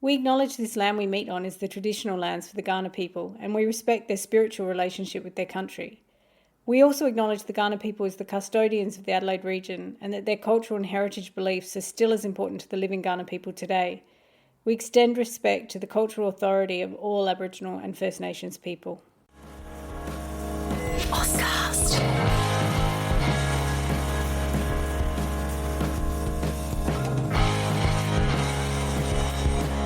We acknowledge this land we meet on is the traditional lands for the Kaurna people, and we respect their spiritual relationship with their country. We also acknowledge the Kaurna people as the custodians of the Adelaide region and that their cultural and heritage beliefs are still as important to the living Kaurna people today. We extend respect to the cultural authority of all Aboriginal and First Nations people. Podcast.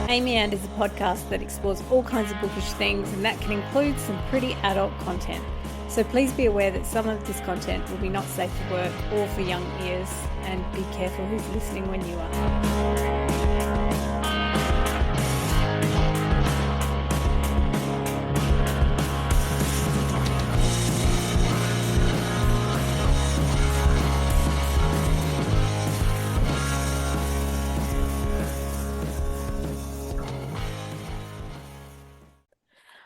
Amy And is a podcast that explores all kinds of bookish things, and that can include some pretty adult content. So please be aware that some of this content will be not safe for work or for young ears, and be careful who's listening when you are.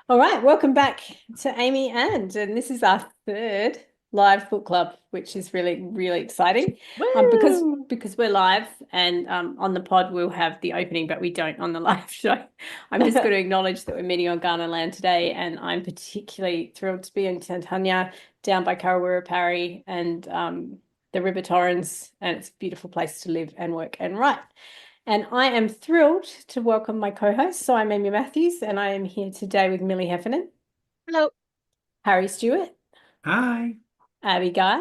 All right, welcome back to Amy And this is our third live book club, which is really, really exciting because we're live, and on the pod we'll have the opening, but we don't on the live show. I'm just going to acknowledge that we're meeting on Kaurna land today, and I'm particularly thrilled to be in Tantanya down by Karawurapari and the River Torrens, and it's a beautiful place to live and work and write. And I am thrilled to welcome my co-host. So I'm Amy Matthews, and I am here today with Millie Heffernan. Hello. Harry Stewart. Hi. Abby Guy.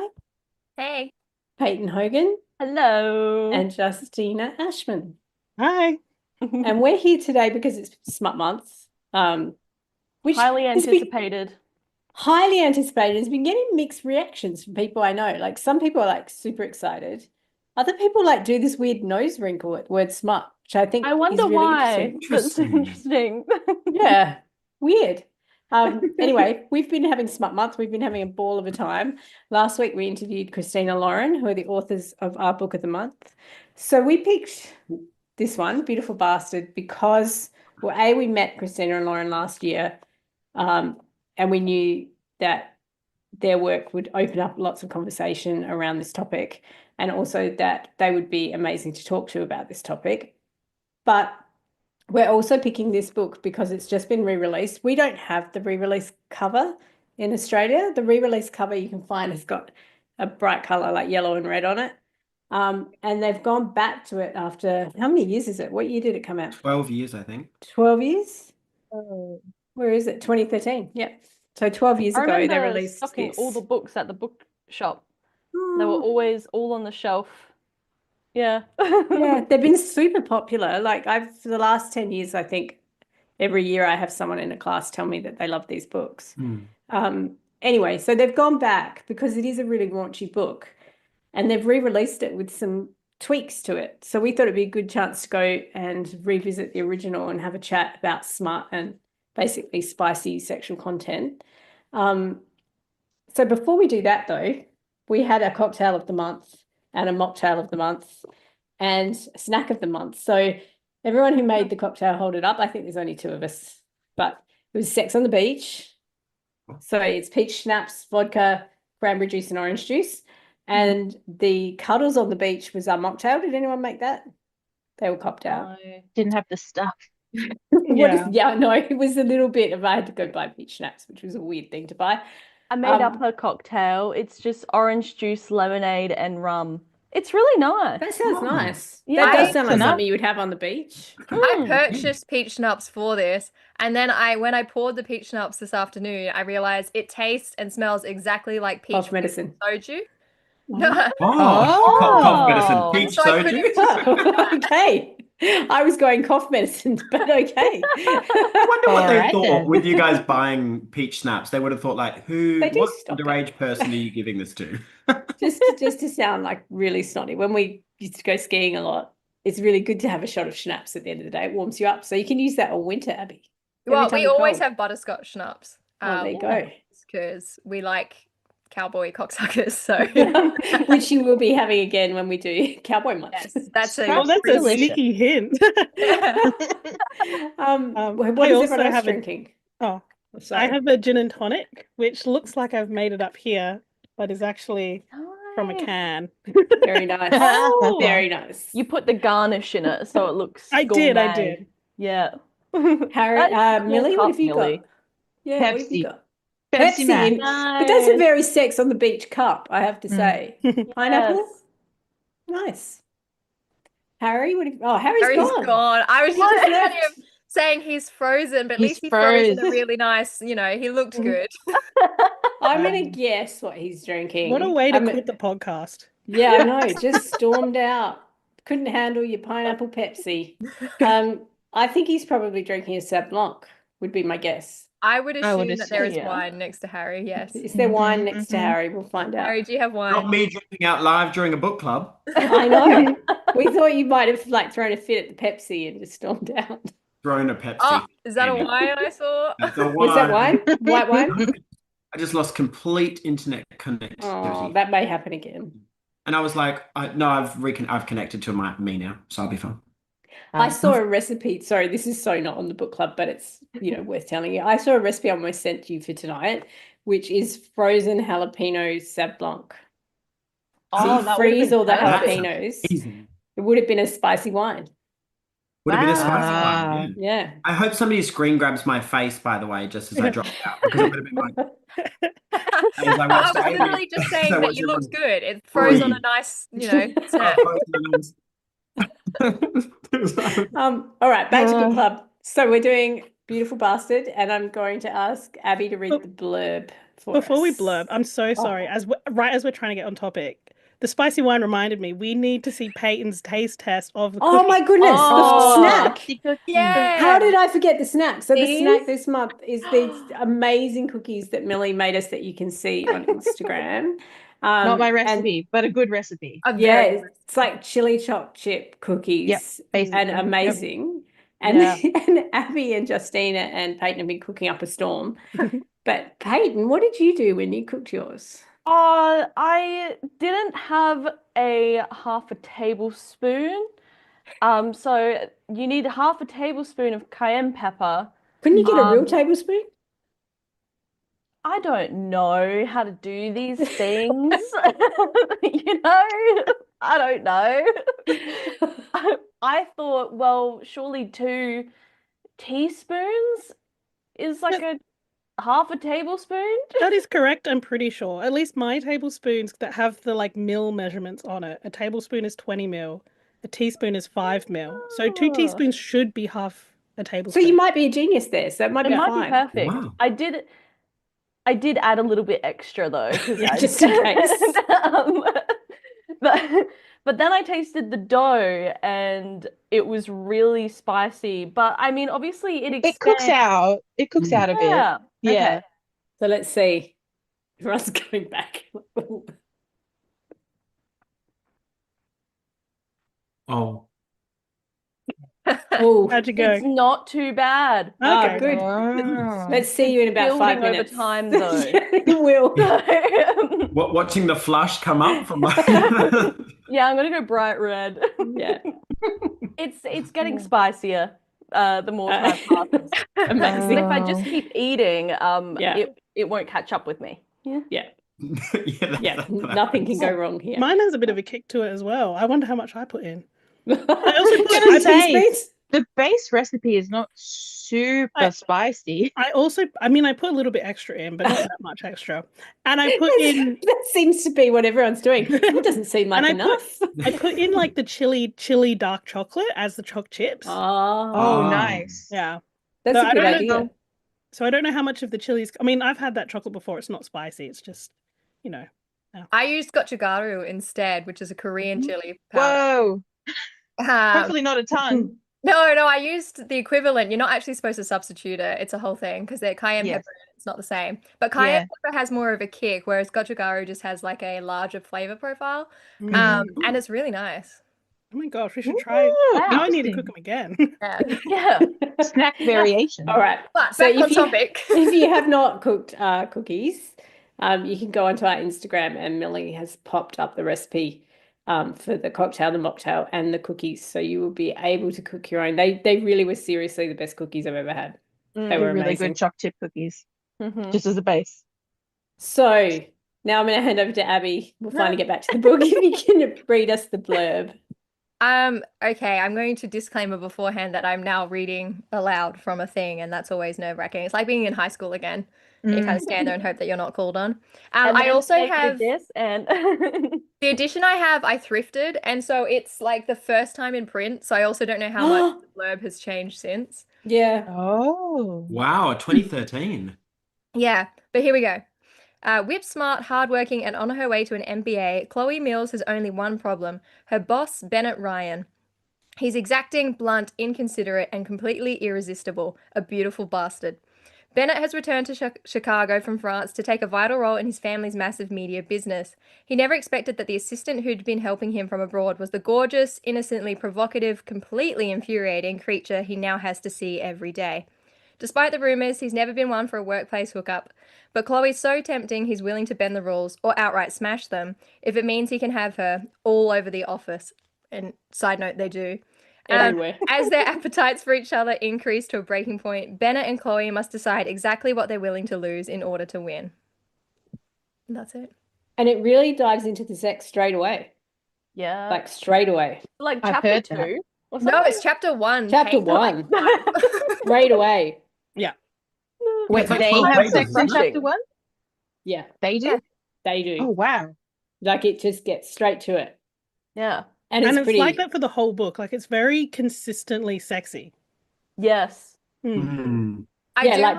Hey. Peyton Hogan. Hello. And Justina Ashman. Hi. And we're here today because it's Smut Month. Which highly anticipated. Highly anticipated. It's been getting mixed reactions from people I know. Like, some people are like super excited. Other people like do this weird nose wrinkle at word smut, which I think I wonder is really why. That's Interesting. interesting. Yeah, weird. Anyway, we've been having Smut Month. We've been having a ball of a time. Last week we interviewed Christina Lauren, who are the authors of our book of the month. So we picked this one, Beautiful Bastard, because, well, we met Christina and Lauren last year, and we knew that their work would open up lots of conversation around this topic, and also that they would be amazing to talk to about this topic. But we're also picking this book because it's just been re-released. We don't have the re-release cover in Australia. The re-release cover you can find has got a bright colour like yellow and red on it. And they've gone back to it after, how many years is it? What year did it come out? 12 years, I think. 12 years? Oh. Where is it? 2013. Yep. So 12 years ago they released stocking this. all the books at the bookshop. They were always all on the shelf. Yeah. Yeah, they've been super popular. Like, for the last 10 years, I think every year I have someone in a class tell me that they love these books. Anyway, so they've gone back because it is a really raunchy book, and they've re-released it with some tweaks to it. So we thought it'd be a good chance to go and revisit the original and have a chat about smut and basically spicy sexual content. So before we do that, though, we had a cocktail of the month and a mocktail of the month and a snack of the month. So everyone who made the cocktail, hold it up. I think there's only two of us, but it was Sex on the Beach. So it's peach schnapps, vodka, cranberry juice and orange juice. And the Cuddles on the Beach was our mocktail. Did anyone make that? They were copped out. No, didn't have the stuff. No, it was a little bit of, I had to go buy peach schnapps, which was a weird thing to buy. I made up a cocktail. It's just orange juice, lemonade, and rum. It's really nice. That sounds nice. Yeah. That does sound like something you would have on the beach. I purchased peach schnapps for this, and then when I poured the peach schnapps this afternoon, I realized it tastes and smells exactly like peach Cough medicine. soju. Cough medicine, peach So I soju. Okay. I was going cough medicine, but okay. I wonder what they thought with you guys buying peach snaps. They would have thought, like, what underage person are you giving this to? just to sound like really snotty. When we used to go skiing a lot, it's really good to have a shot of schnapps at the end of the day. It warms you up. So you can use that all winter, Abby. Well, we always have butterscotch schnapps. There you go. Because we like cowboy cocksuckers, so which you will be having again when we do Cowboy Month. Yes, that's a sneaky hint. What is everyone else drinking? I have a gin and tonic, which looks like I've made it up here, but is actually from a can. Very nice. Very nice. You put the garnish in it, so it looks. I gourmet. did. Yeah. Harry, That's a cool Millie, what cup, have you Millie. got? Yeah, what have you Pepsi. got? Pepsi Max. in- but that's a Nice. very sex on the beach cup, I have to say. Pineapple? Yes. Nice. Harry, Harry's Harry's gone. gone. I was He just just looking at left. him saying he's frozen, but at He's least he froze in a froze. really nice, he looked good. I'm gonna guess what he's drinking. What a way to quit the podcast. Yeah, I know. Just stormed out. Couldn't handle your pineapple Pepsi. I think he's probably drinking a Sauv Blanc, would be my guess. I would I would assume that there is assume, yeah. wine next to Harry, yes. Is there wine next to Harry? We'll find out. Harry, do you have Not wine? me drinking out live during a book club. I know. We thought you might have thrown a fit at the Pepsi and just stormed out. Throwing a Pepsi. Oh, is that a Maybe. wine I saw? That's a Is that wine? White wine? I just lost complete internet connectivity. Oh, that may happen again. And I was like, I've connected to me now, so I'll be fine. I saw a recipe. Sorry, this is so not on the book club, but it's worth telling you. I saw a recipe I almost sent you for tonight, which is frozen jalapeno Sauv Blanc. So Oh, you that would've freeze been all the perfect. jalapenos. Easy. It would have been a spicy wine. Would have been a Wow. spicy one. Yeah. Yeah. I hope somebody screen grabs my face, by the way, just as I drop out, because it would have been like. As I I watched was Amy- literally just saying I that watched you looked everyone good. It froze on a breathe. nice, snap. All right, back to book club. So we're doing Beautiful Bastard, and I'm going to ask Abby to read the blurb for Before we us. blurb, I'm so sorry. Right as we're trying to get on topic, the spicy wine reminded me we need to see Peyton's taste test of the Oh cookie. my goodness, Oh. the snack. Yeah. How did I forget the snack? So the These? snack this month is these amazing cookies that Millie made us that you can see on Instagram. Not my and- recipe, but a good recipe. A Yeah, very good it's like chili choc chip cookies basically. and Yep. amazing. And, Yeah. and Abby and Justina and Peyton have been cooking up a storm. But Peyton, what did you do when you cooked yours? I didn't have a half a tablespoon. So you need half a tablespoon of cayenne pepper. Couldn't you get a real Um, tablespoon? I don't know how to do these things. I don't know. I thought, well, surely 2 teaspoons is like a half a tablespoon. That is correct, I'm pretty sure. At least my tablespoons that have the mil measurements on it. A tablespoon is 20 mil. A teaspoon is 5 mil. So 2 Oh. teaspoons should be half a So tablespoon. you might be a genius there. So it might It be might fine. be perfect. Wow. I did add a little bit extra though, because Yeah, just in case. but then I tasted the dough and it was really spicy. But I mean, obviously it It cooks expands. out. It cooks out a bit. Yeah. Yeah. Okay. So let's see. Everyone's going back. Oh. Oh, How'd you go? It's not too bad. Okay. good. Oh. Let's see you in about 5 Building over minutes. time, though. It will. Watching the flush come up from like. Yeah, I'm gonna go bright red. Yeah. It's getting spicier the more time passes. Amazing. But if I just keep eating, Yeah. it won't catch up with me. Yeah. Yeah. Yeah, Yeah. Nothing can go wrong here. Mine has a bit of a kick to it as well. I wonder how much I put in. I also put- I say- The base recipe is not super spicy. I put a little bit extra in, but not that much extra. And I put in That seems to be what everyone's doing. It doesn't seem like And enough. I put in the chili dark chocolate as the choc chips. Oh, Oh, nice. Yeah. that's So a I good don't idea. know- So I don't know how much of the chilies. I mean, I've had that chocolate before. It's not spicy. It's just, I used gochugaru instead, which is a Korean chili powder. Whoa. Um, Hopefully not a ton. no, I used the equivalent. You're not actually supposed to substitute it. It's a whole thing because they're cayenne Yes. pepper. It's not the same. But cayenne pepper has more of a kick, whereas gochugaru just has like a larger flavor profile. And it's really nice. oh my gosh, we should try. Now I need to cook them again. Yeah. Yeah. Snack variation. All right. But So back on if you- topic. If you have not cooked cookies, you can go onto our Instagram, and Millie has popped up the recipe for the cocktail, the mocktail, and the cookies. So you will be able to cook your own. They really were seriously the best cookies I've ever had. They were Really amazing. good choc chip cookies, Mhm. just as a base. So now I'm going to hand over to Abby. We'll finally get back to the book. If you can read us the blurb. Okay, I'm going to disclaimer beforehand that I'm now reading aloud from a thing, and that's always nerve-wracking. It's like being in high school again. You kind of stand there and hope that you're not called on. And I then also they did have this, and the edition I thrifted, and so it's like the first time in print, so I also don't know how much the blurb has changed since. Yeah. Oh. Wow, 2013. Yeah, but here we go. Whip smart, hardworking, and on her way to an MBA, Chloe Mills has only one problem: her boss, Bennett Ryan. He's exacting, blunt, inconsiderate, and completely irresistible. A beautiful bastard. Bennett has returned to Chicago from France to take a vital role in his family's massive media business. He never expected that the assistant who'd been helping him from abroad was the gorgeous, innocently provocative, completely infuriating creature he now has to see every day. Despite the rumors, he's never been one for a workplace hookup. But Chloe's so tempting, he's willing to bend the rules or outright smash them if it means he can have her all over the office. And side note, they do. Everywhere. As their appetites for each other increase to a breaking point, Bennett and Chloe must decide exactly what they're willing to lose in order to win. And that's it. And it really dives into the sex straight away. yeah, Like straight away. like I've chapter heard that. 2 or No, something. it's chapter 1. Chapter Kate. 1. Straight away. Wait, It's like they 12 have pages, sex in isn't it? chapter 1? Yeah, They do? Yeah. they do. Oh, wow. Like it just gets straight to it. Yeah. And And it's it's pretty. like that for the whole book. Like it's very consistently sexy. Yes. Mm. I Yeah, do. like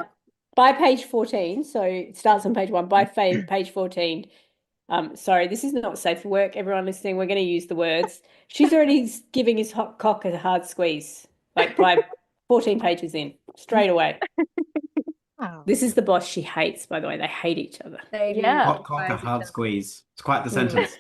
by page 14, so it starts on page 1, by page 14. Sorry, this is not safe for work. Everyone listening, we're going to use the words. She's already giving his hot cock a hard squeeze, like by 14 pages in, straight away. Wow. This is the boss she hates, by the way. They hate each other. They do Yeah. Hot cock, a despise each hard other. squeeze. It's quite the Mm. sentence.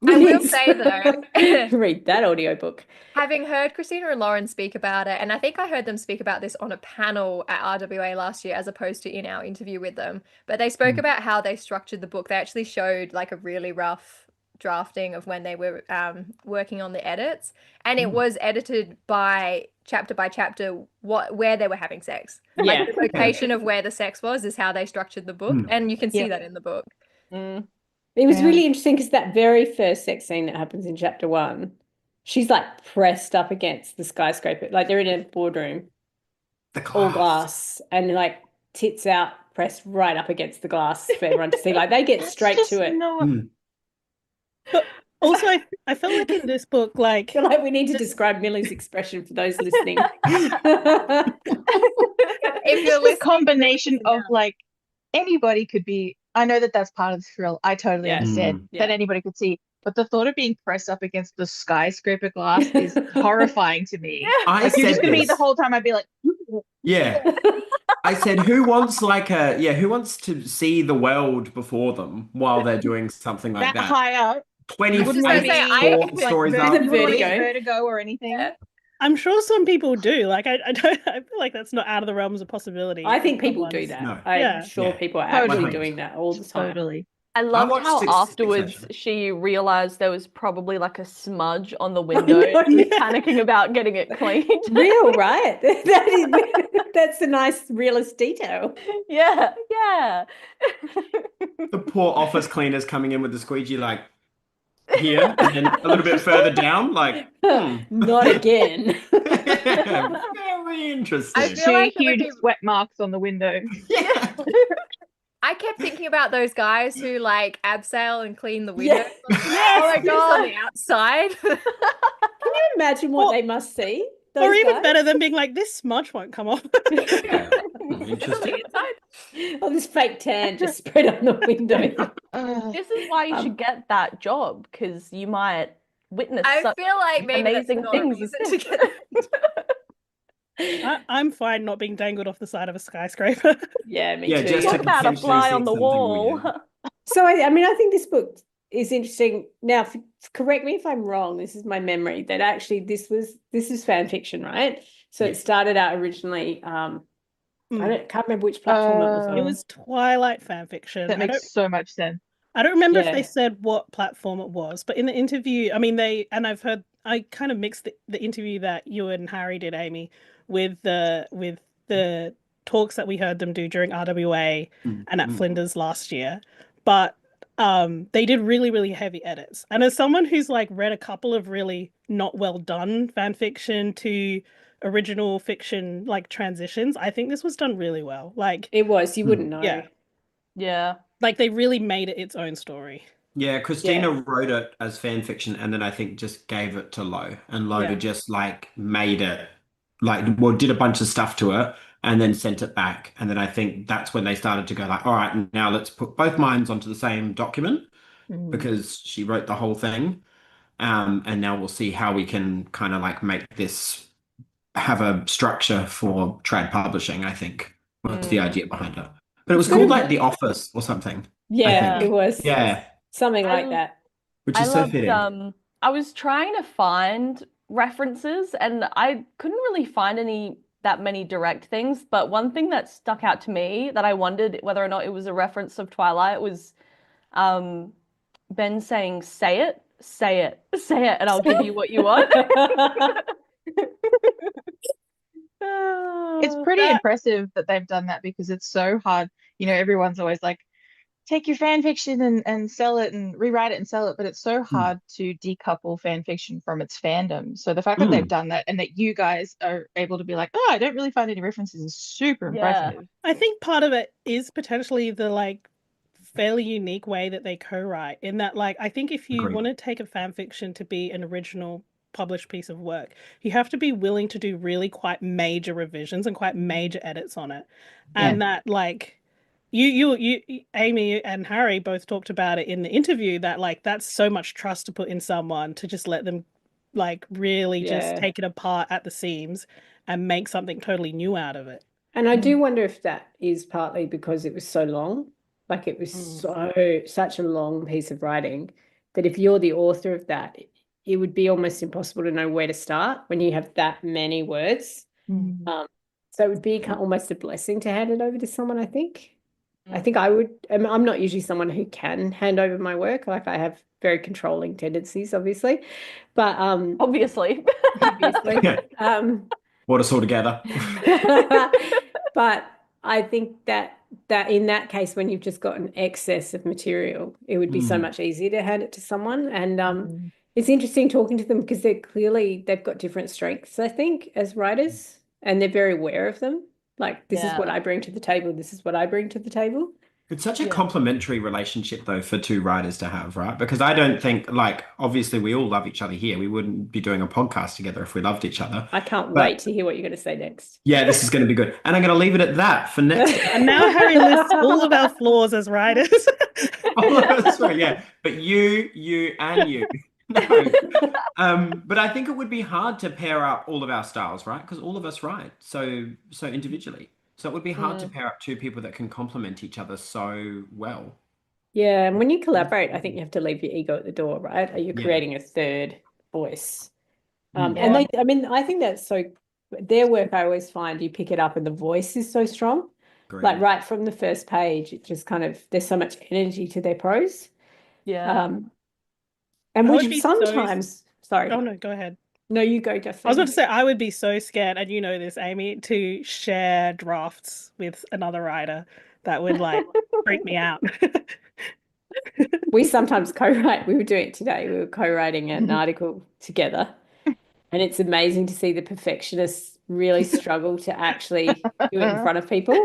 I will Yes. say, though, Read that audiobook. having heard Christina and Lauren speak about it, and I think I heard them speak about this on a panel at RWA last year as opposed to in our interview with them, but they spoke about how they structured the book. They actually showed like a really rough drafting of when they were working on the edits, and it was edited by chapter where they were having sex. Yeah. Like the location of where the sex was is how they structured the book, and you can see Yep. that in the book. Mm. It was Yeah. really interesting because that very first sex scene that happens in chapter 1, she's like pressed up against the skyscraper. Like they're in a boardroom, The all glass. glass, and like tits out, pressed right up against the glass for everyone to see. Like they get That's straight just to it. no- Mm. Also, I felt like in this book, like I feel like we need to describe Millie's expression for those listening. If you're It's a listening, combination listen of like anybody could be. I know that that's part of the thrill. I totally Yeah. understand Mm. that Yeah. anybody could see, but the thought of being pressed up against the skyscraper glass is horrifying to me. I Like you're said just gonna be this. the whole time. I'd be like, Yeah. I said, who wants who wants to see the world before them while they're doing something like that that? high up. 20 You wouldn't want to be say, four stories Vertigo. up. you wouldn't want to Vertigo. get vertigo or anything. Yeah. I'm sure some people do. Like I don't. I feel like that's not out of the realms of possibility. I think for people do someone's- that. No. I'm Yeah. sure Yeah. people are Totally. actually doing that all the time. Totally. I loved watched how Six afterwards Session. she realized there was probably like a smudge on the window. know, and was yeah. panicking about getting it cleaned. Real, right? That's a nice realist detail. Yeah, yeah. The poor office cleaners coming in with the squeegee like here and then a little bit further down, like, Not again. Very interesting. I feel Two like it would huge be- sweat marks on the window. Yeah. I kept thinking about those guys who like abseil and clean the windows. Yes, Oh my god, on God. the outside. Can you imagine what Or- they must see? Or those even guys? better than being like, this smudge won't come off. Yeah. On Interesting. the inside. Oh, this fake tan just spread on the window. Ugh. This is why you Um, should get that job, because you might witness I such feel like maybe amazing that's not a things. reason to get I'm fine not being dangled off the side of a skyscraper. Yeah, me Yeah, too. just Talk to about a potentially fly see on the something wall. weird. So I mean, I think this book is interesting. Now, correct me if I'm wrong. This is my memory that actually this is fan fiction, right? So Yeah. it started out originally. I Mm. can't remember which platform it was on. It was Twilight fanfiction. That makes so much sense. I don't remember if Yeah. they said what platform it was, but in the interview, I mean, I've heard, I kind of mixed the interview that you and Harry did, Amy, with the talks that we heard them do during RWA and at Flinders last year. But they did really, really heavy edits. And as someone who's like read a couple of really not well done fan fiction to original fiction like transitions, I think this was done really well. Like it was, you wouldn't know. Yeah. Like they really made it its own story. Yeah, Christina wrote it as fan fiction and then I think just gave it to Lo. And Lo just like made it did a bunch of stuff to it and then sent it back. And then I think that's when they started to go like, all right, now let's put both minds onto the same document because she wrote the whole thing. And now we'll see how we can kind of like make this have a structure for trad publishing, I think was the idea behind it. But it was called like The Office or something. Yeah, it was. Yeah. Something like that. Which is so fitting. I was trying to find references and I couldn't really find that many direct things, but one thing that stuck out to me that I wondered whether or not it was a reference of Twilight was Ben saying, say it, and I'll give you what you want. It's pretty impressive that they've done that because it's so hard. Everyone's always like, take your fan fiction and sell it and rewrite it and sell it, but it's so hard to decouple fan fiction from its fandom. So the fact that they've done that and that you guys are able to be like, oh, I don't really find any references is super impressive. I think part of it is potentially the like fairly unique way that they co-write in that like I think if you want to take a fan fiction to be an original published piece of work, you have to be willing to do really quite major revisions and quite major edits on it. And that like you Amy and Harry both talked about it in the interview that like that's so much trust to put in someone to just let them like really just take it apart at the seams and make something totally new out of it. And I do wonder if that is partly because it was so long. Like it was such a long piece of writing that if you're the author of that, it would be almost impossible to know where to start when you have that many words. So it would be almost a blessing to hand it over to someone, I think. I think I would. I'm not usually someone who can hand over my work. Like I have very controlling tendencies, obviously. But obviously. Brought us all together. But I think that in that case, when you've just got an excess of material, it would be so much easier to hand it to someone. And it's interesting talking to them because they've got different strengths, I think, as writers, and they're very aware of them. Like, this is what I bring to the table. This is what I bring to the table. It's such a complementary relationship, though, for two writers to have, right? Because I don't think, like, obviously we all love each other here. We wouldn't be doing a podcast together if we loved each other. I can't wait to hear what you're going to say next. Yeah, this is going to be good. And I'm going to leave it at that for next. And now Harry lists all of our flaws as writers. Sorry, yeah. But you, and you. No. But I think it would be hard to pair up all of our styles, right? Because all of us write so individually. So it would be hard to pair up two people that can complement each other so well. Yeah, and when you collaborate, I think you have to leave your ego at the door, right? Are you creating a third voice? And I think that's so. Their work, I always find you pick it up, and the voice is so strong. Great. Like right from the first page, it just kind of there's so much energy to their prose. Yeah. And which sometimes, sorry. Oh, no, go ahead. No, you go, Justin. I was about to say, I would be so scared, and you know this, Amy, to share drafts with another writer. That would, like, freak me out. We sometimes co-write. We were doing it today. We were co-writing an article together. And it's amazing to see the perfectionists really struggle to actually do it in front of people.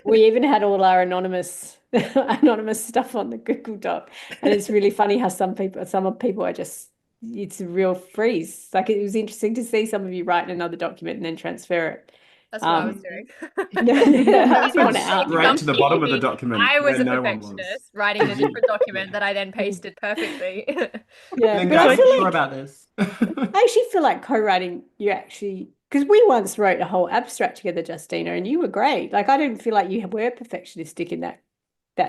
We even had all our anonymous stuff on the Google Doc. And it's really funny how some people are just, it's a real freeze. Like it was interesting to see some of you write in another document and then transfer it. That's what I was doing. Right to the bottom of the document. I was a perfectionist writing a different document that I then pasted perfectly. Yeah, but I feel sure about this. I actually feel like co-writing, because we once wrote a whole abstract together, Justina, and you were great. Like I didn't feel like you were perfectionistic in that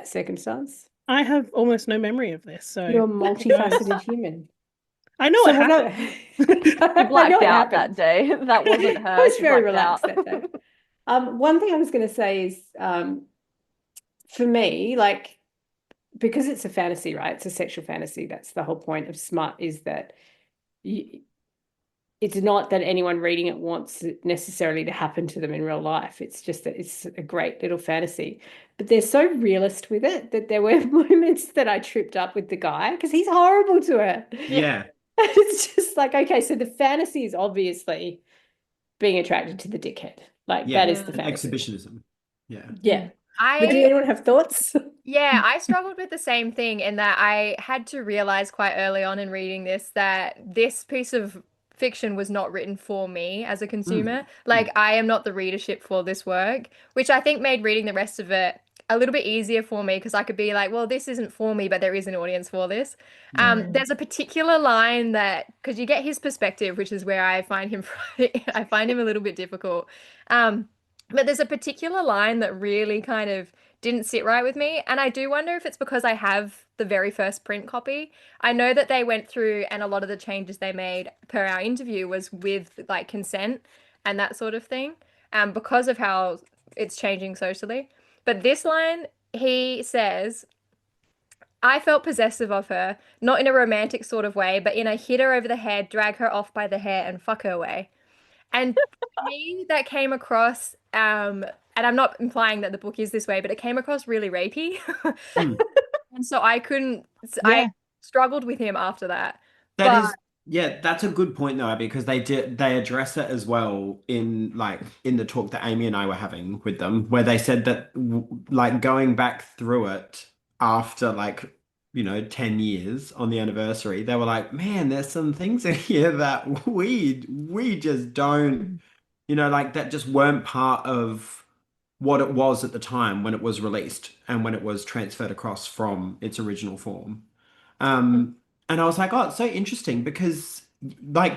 circumstance. I have almost no memory of this, so you're a multifaceted human. I know it happened. You blacked out that day. That wasn't her. I was very relaxed that day. One thing I was going to say is, for me, like, because it's a fantasy, right? It's a sexual fantasy. That's the whole point of smut, is that it's not that anyone reading it wants it necessarily to happen to them in real life. It's just that it's a great little fantasy. But they're so realist with it that there were moments that I tripped up with the guy because he's horrible to her. Yeah. It's just like, okay, so the fantasy is obviously being attracted to the dickhead. Like Yeah. that is the fantasy. Exhibitionism. Yeah. Yeah. But do anyone have thoughts? Yeah, I struggled with the same thing in that I had to realize quite early on in reading this that this piece of fiction was not written for me as a consumer. Like, I am not the readership for this work, which I think made reading the rest of it a little bit easier for me because I could be like, well, this isn't for me, but there is an audience for this. There's a particular line that, because you get his perspective, which is where I find him, I find him a little bit difficult. But there's a particular line that really kind of didn't sit right with me. And I do wonder if it's because I have the very first print copy. I know that they went through and a lot of the changes they made per our interview was with like consent and that sort of thing, because of how it's changing socially. But this line, he says, I felt possessive of her, not in a romantic sort of way, but in a hit her over the head, drag her off by the hair, and fuck her way. And to me, that came across, and I'm not implying that the book is this way, but it came across really rapey. And so I couldn't, I struggled with him after that. That's a good point though, Abby, because they address it as well in the talk that Amy and I were having with them, where they said that like going back through it after 10 years on the anniversary, they were like, man, there's some things in here that we just don't, that just weren't part of what it was at the time when it was released and when it was transferred across from its original form. And I was like, oh, it's so interesting because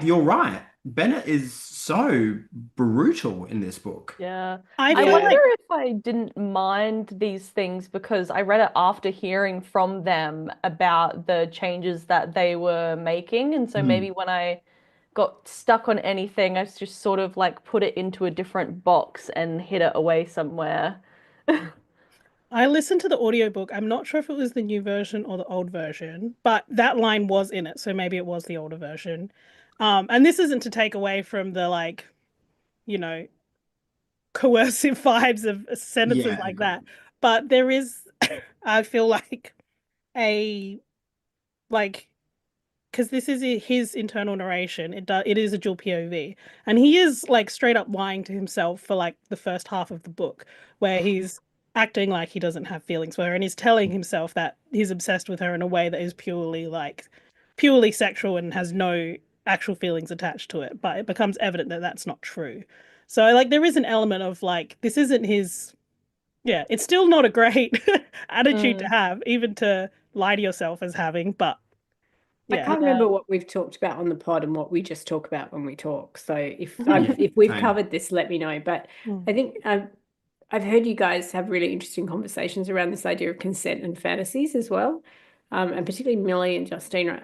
you're right. Bennett is so brutal in this book. Yeah. I I feel wonder like if I didn't mind these things because I read it after hearing from them about the changes that they were making. And so maybe when I got stuck on anything, I just sort of put it into a different box and hid it away somewhere. I listened to the audiobook. I'm not sure if it was the new version or the old version, but that line was in it, so maybe it was the older version. And this isn't to take away from the coercive vibes of sentences like that, but there is, I feel like because this is his internal narration. It is a dual POV, and he is straight up lying to himself for the first half of the book, where he's acting like he doesn't have feelings for her, and he's telling himself that he's obsessed with her in a way that is purely sexual and has no actual feelings attached to it. But it becomes evident that that's not true. So there is an element of this isn't his. Yeah, it's still not a great attitude to have, even to lie to yourself as having, but. I can't remember what we've talked about on the pod and what we just talk about when we talk. So if we've covered this, let me know. But I think I've heard you guys have really interesting conversations around this idea of consent and fantasies as well, and particularly Millie and Justina.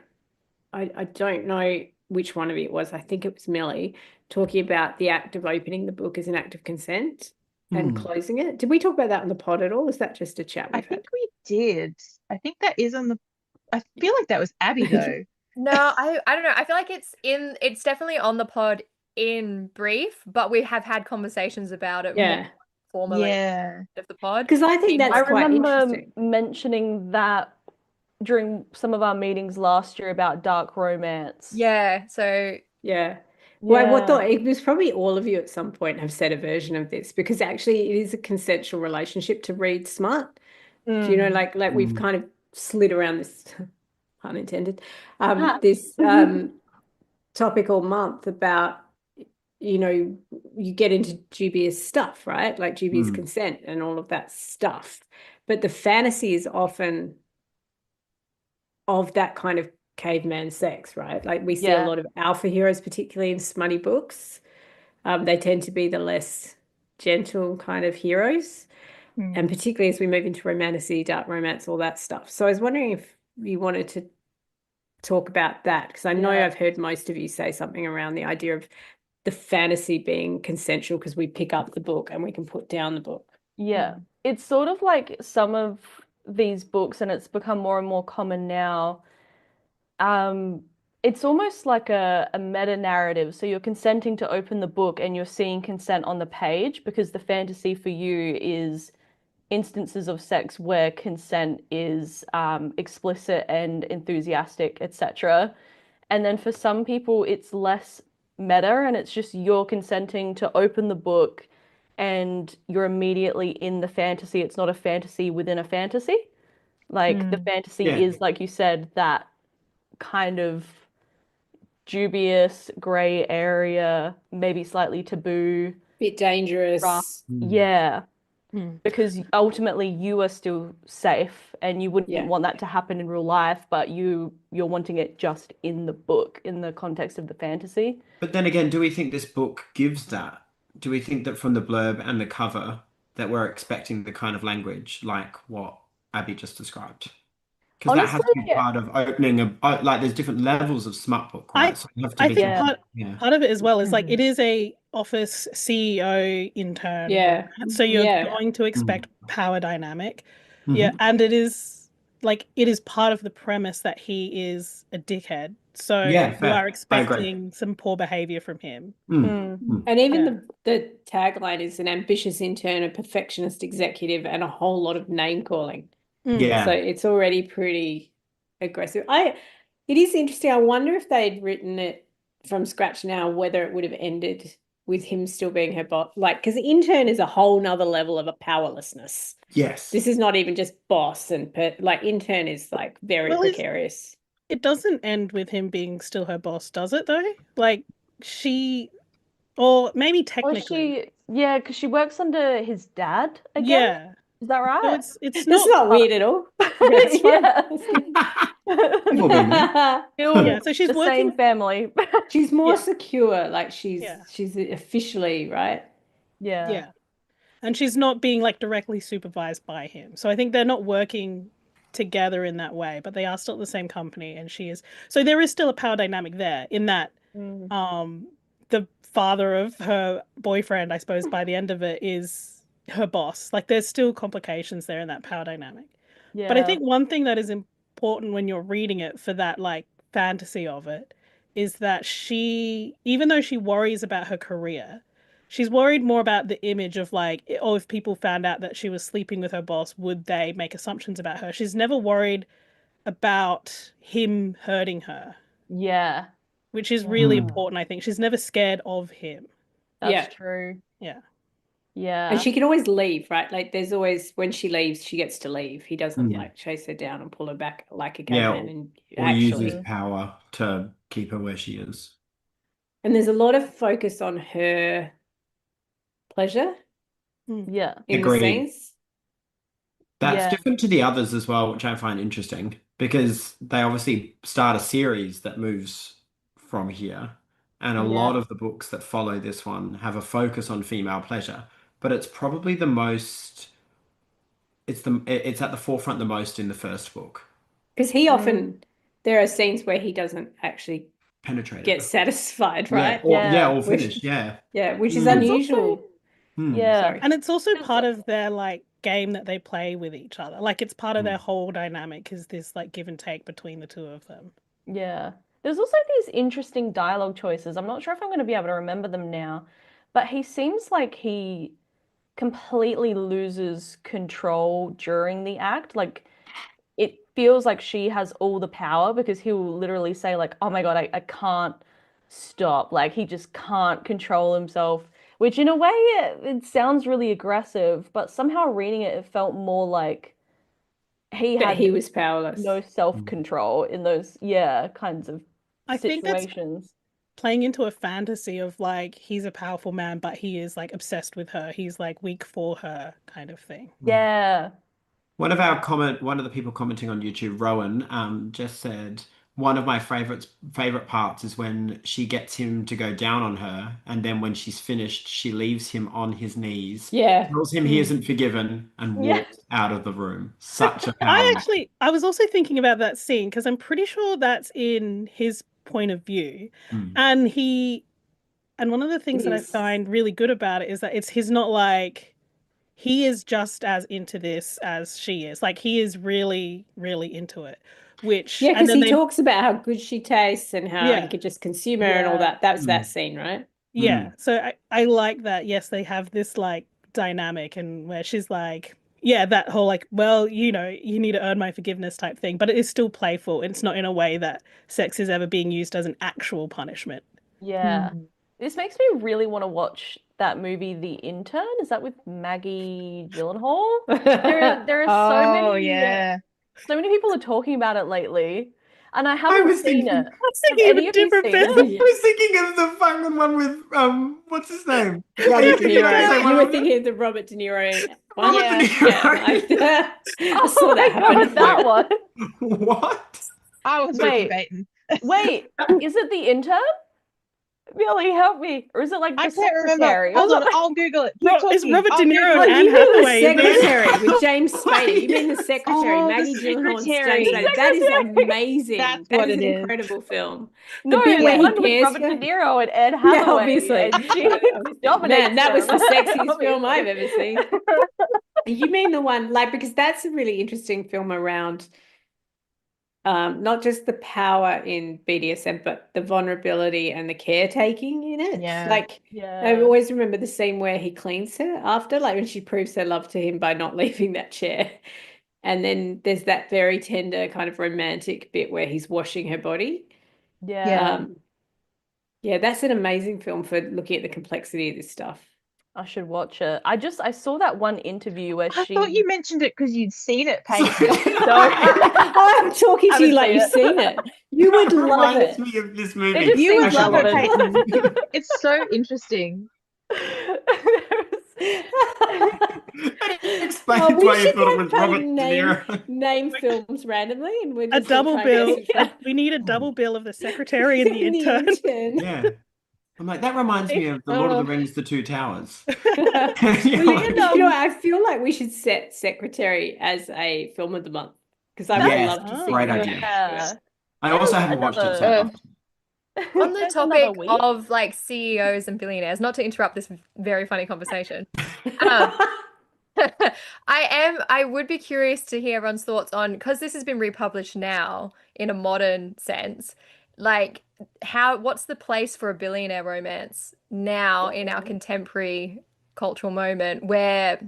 I don't know which one of it was. I think it was Millie talking about the act of opening the book as an act of consent and closing it. Did we talk about that on the pod at all? Is that just a chat we've had? I think we did. I think that is on the. I feel like that was Abby though. No, I don't know. I feel like it's definitely on the pod in brief, but we have had conversations about it more formally of the pod. Because I think that's quite interesting. Mentioning that during some of our meetings last year about dark romance. Yeah, so well, I thought it was probably all of you at some point have said a version of this because actually it is a consensual relationship to read smut. Do you know, we've kind of slid around this, pun intended, this topic all month about, you get into dubious stuff, right? Like dubious consent and all of that stuff. But the fantasy is often of that kind of caveman sex, right? Like we see a lot of alpha heroes, particularly in smutty books. They tend to be the less gentle kind of heroes. And particularly as we move into romantasy, dark romance, all that stuff. So I was wondering if you wanted to talk about that, because I know I've heard most of you say something around the idea of the fantasy being consensual because we pick up the book and we can put down the book. Yeah. It's sort of like some of these books, and it's become more and more common now, it's almost like a meta narrative. So you're consenting to open the book and you're seeing consent on the page because the fantasy for you is instances of sex where consent is explicit and enthusiastic, etc. And then for some people, it's less meta and it's just you're consenting to open the book and you're immediately in the fantasy. It's not a fantasy within a fantasy. Like the fantasy Yeah. is, like you said, that kind of dubious gray area, maybe slightly taboo, Bit rough. dangerous. Yeah. Mm. Because ultimately you are still safe and you wouldn't Yeah. want that to happen in real life, but you're wanting it just in the book, in the context of the fantasy. But then again, do we think this book gives that? Do we think that from the blurb and the cover that we're expecting the kind of language like what Abby just described? Because that has to Honestly, be part of opening like there's different levels of smut book, right? So you have to I be think Yeah. part of it as well is like it is a office CEO intern Yeah. role, so you're Yeah. going to expect power dynamic. Mhm. Yeah, and it is part of the premise that he is a dickhead. So Yeah, you fair. are I agree. expecting some poor behavior from him. And even Yeah. the tagline is an ambitious intern, a perfectionist executive, and a whole lot of name calling. Yeah. So it's already pretty aggressive. It is interesting. I wonder if they'd written it from scratch now, whether it would have ended with him still being her boss. Like, because intern is a whole nother level of a powerlessness. Yes. This is not even just boss and like intern is like very Well, precarious. It doesn't end with him being still her boss, does it though? Like or maybe Or technically. yeah, because she works under his dad again. Yeah. Is that right? So it's That's not not weird at all. Yeah, it's fine. We've all been there. Still Yeah, so she's the working same family. She's more Yeah. secure, like she's Yeah. officially, right? Yeah. And she's not being like directly supervised by him. So I think they're not working together in that way, but they are still at the same company and she is. So there is still a power dynamic there in that the father of her boyfriend, I suppose by the end of it, is her boss. Like there's still complications there in that power dynamic. But I Yeah. think one thing that is important when you're reading it for that like fantasy of it is that she, even though she worries about her career, she's worried more about the image of like, oh, if people found out that she was sleeping with her boss, would they make assumptions about her? She's never worried about him hurting her, Yeah. which is really important, I think. She's never scared of him. That's Yeah. true. Yeah. Yeah. And she can always leave, right? Like there's always when she leaves, she gets to leave. He doesn't Yeah. like chase her down and pull her back like a Yeah, caveman and or actually. uses power to keep her where she is. And there's a lot of focus on her pleasure Yeah. in the Agreed. scenes. That's Yeah. different to the others as well, which I find interesting because they obviously start a series that moves from here. And a lot of the books that follow this one have a focus on female pleasure, but it's probably the most, it's at the forefront the most in the first book. Because he often, there are scenes where he doesn't actually Penetrated get her. satisfied, Yeah, right? Yeah. or finished, yeah. Yeah, which is There's unusual. also yeah. Sorry. And it's also There's part of their like game that they play with each other. Like it's part of their whole dynamic is this like give and take between the two of them. Yeah. There's also these interesting dialogue choices. I'm not sure if I'm going to be able to remember them now, but he seems like he completely loses control during the act. Like it feels like she has all the power because he'll literally say like, "Oh my God, I can't stop." Like he just can't control himself, which in a way it sounds really aggressive, but somehow reading it, it felt more like he But had he was powerless. no self-control in those, kinds of I think that's situations. playing into a fantasy of like he's a powerful man, but he is like obsessed with her. He's like weak for her kind of thing. Yeah. One of the people commenting on YouTube, Rowan, just said one of my favorite parts is when she gets him to go down on her, and then when she's finished, she leaves him on his knees, Yeah. tells him he isn't forgiven, and walks out of the room. Such a power. I was also thinking about that scene because I'm pretty sure that's in his point of view, and one of the things that I find really good about it is that he's not like. He is just as into this as she is. Like he is really, really into it. which Yeah, and because then he they talks about how good she tastes and how he Yeah. could just consume her and all that. That was that scene, right? Yeah, so I like that. Yes, they have this like dynamic, and where she's like, yeah, that whole like, well, you know, you need to earn my forgiveness type thing, but it is still playful. It's not in a way that sex is ever being used as an actual punishment. Yeah. This makes me really want to watch that movie, The Intern. Is that with Maggie Gyllenhaal? There are Oh, yeah. so many people are talking about it lately, and I I haven't was seen thinking, it. I was Have thinking of any a of you different seen film. it? I was thinking of the fucking one with what's his name? Yeah, Robert you De thinking of the Niro. same You one? were thinking of the Robert De Niro one. Robert De Yeah, Niro. I saw that Oh my happen. God, that one. What? I was Wait. debating. Wait, is it The Intern? Billy, help me. Or is it like I the can't remember. secretary? Hold on, I'll Google it. Keep It's talking. Robert I'll De Niro Google and it. Anne You mean the Hathaway, isn't it? secretary with James Spady? You mean the secretary, Oh, the Maggie Gyllenhaal and James secretary. Spady? That is Secretary. amazing. That's That what is it an is. incredible film. No, The bit the where he one with pairs Robert De her. Niro and Anne Yeah, Hathaway. obviously. And she dominates Man, that was the them. sexiest film I've Obviously. ever seen. You mean the one like because that's a really interesting film around not just the power in BDSM, but the vulnerability and the caretaking in it. Yeah. Like I Yeah. always remember the scene where he cleans her after, like when she proves her love to him by not leaving that chair. And then there's that very tender kind of romantic bit where he's washing her body. Yeah. Yeah, that's an amazing film for looking at the complexity of this stuff. I should watch it. I saw that one interview where I thought you mentioned it because you'd seen it, Paige. I'm talking to you Haven't like you've seen it. You would That love reminds it. me of this It movie. just You would seems love it, relevant. Peyton. It's so interesting. That explains Oh, we why you should thought it have was Robert Peyton De Niro. name films randomly, and we're A just all double trying to bill. guess which one. We need a double bill of the secretary and the The intern. intern. Yeah. I'm like, that reminds me of The Lord of the Rings, The Two Towers. Well, Yeah. you know, I feel like we should set Secretary as a film of the month because I would Yes, love to see great it. idea. Yeah. I also haven't watched it, so I'd love to. On the There's another topic week. of like CEOs and billionaires, not to interrupt this very funny conversation, I would be curious to hear everyone's thoughts on, because this has been republished now in a modern sense, like what's the place for a billionaire romance now in our contemporary cultural moment where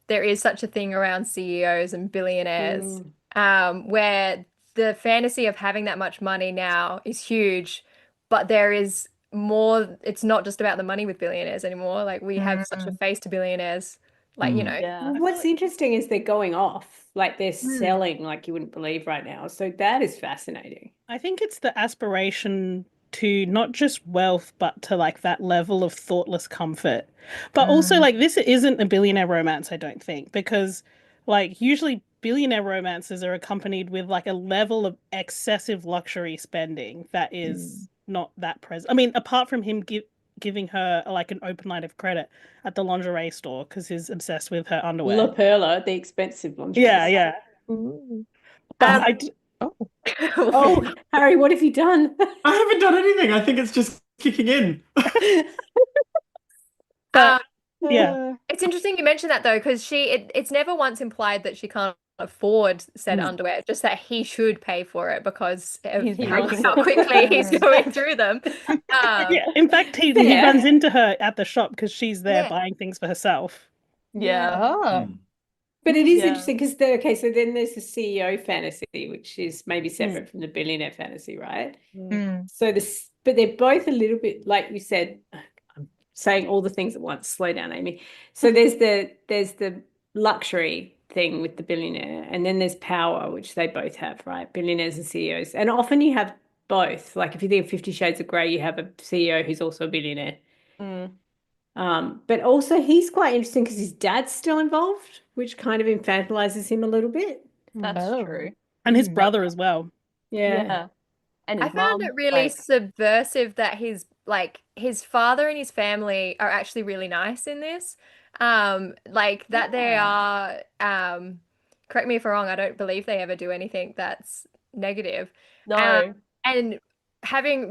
there is such a thing around CEOs and billionaires, where the fantasy of having that much money now is huge, but there is more, it's not just about the money with billionaires anymore. Like we have such a face to billionaires, like, you know. Yeah. Well, what's interesting is they're going off, like they're selling like you wouldn't believe right now. So that is fascinating. I think it's the aspiration to not just wealth, but to like that level of thoughtless comfort. But also, like, this isn't a billionaire romance, I don't think, because like usually billionaire romances are accompanied with like a level of excessive luxury spending that is not that present. I mean, apart from him giving her like an open line of credit at the lingerie store because he's obsessed with her underwear. La Perla, the expensive lingerie. Yeah. But Oh, Harry, what have you done? I haven't done anything. I think it's just kicking in. But yeah, It's interesting you mentioned that though, because it's never once implied that she can't afford said underwear, just that he should pay for it because of He's how making quickly he's going through them. yeah. In fact, he runs into her at the shop because she's there buying things for herself. Yeah. But it is interesting because so then there's the CEO fantasy, which is maybe separate from the billionaire fantasy, right? So but they're both a little bit, like you said, I'm saying all the things at once. Slow down, Amy. So there's the luxury thing with the billionaire, and then there's power, which they both have, right? Billionaires and CEOs. And often you have both. Like if you think of 50 Shades of Grey, you have a CEO who's also a billionaire. But also he's quite interesting because his dad's still involved, which kind of infantilizes him a little bit. That's true. And his brother as well. Yeah. And I his found mom, it really like, subversive that his father and his family are actually really nice in this. Like that they are, correct me if I'm wrong, I don't believe they ever do anything that's negative. no. And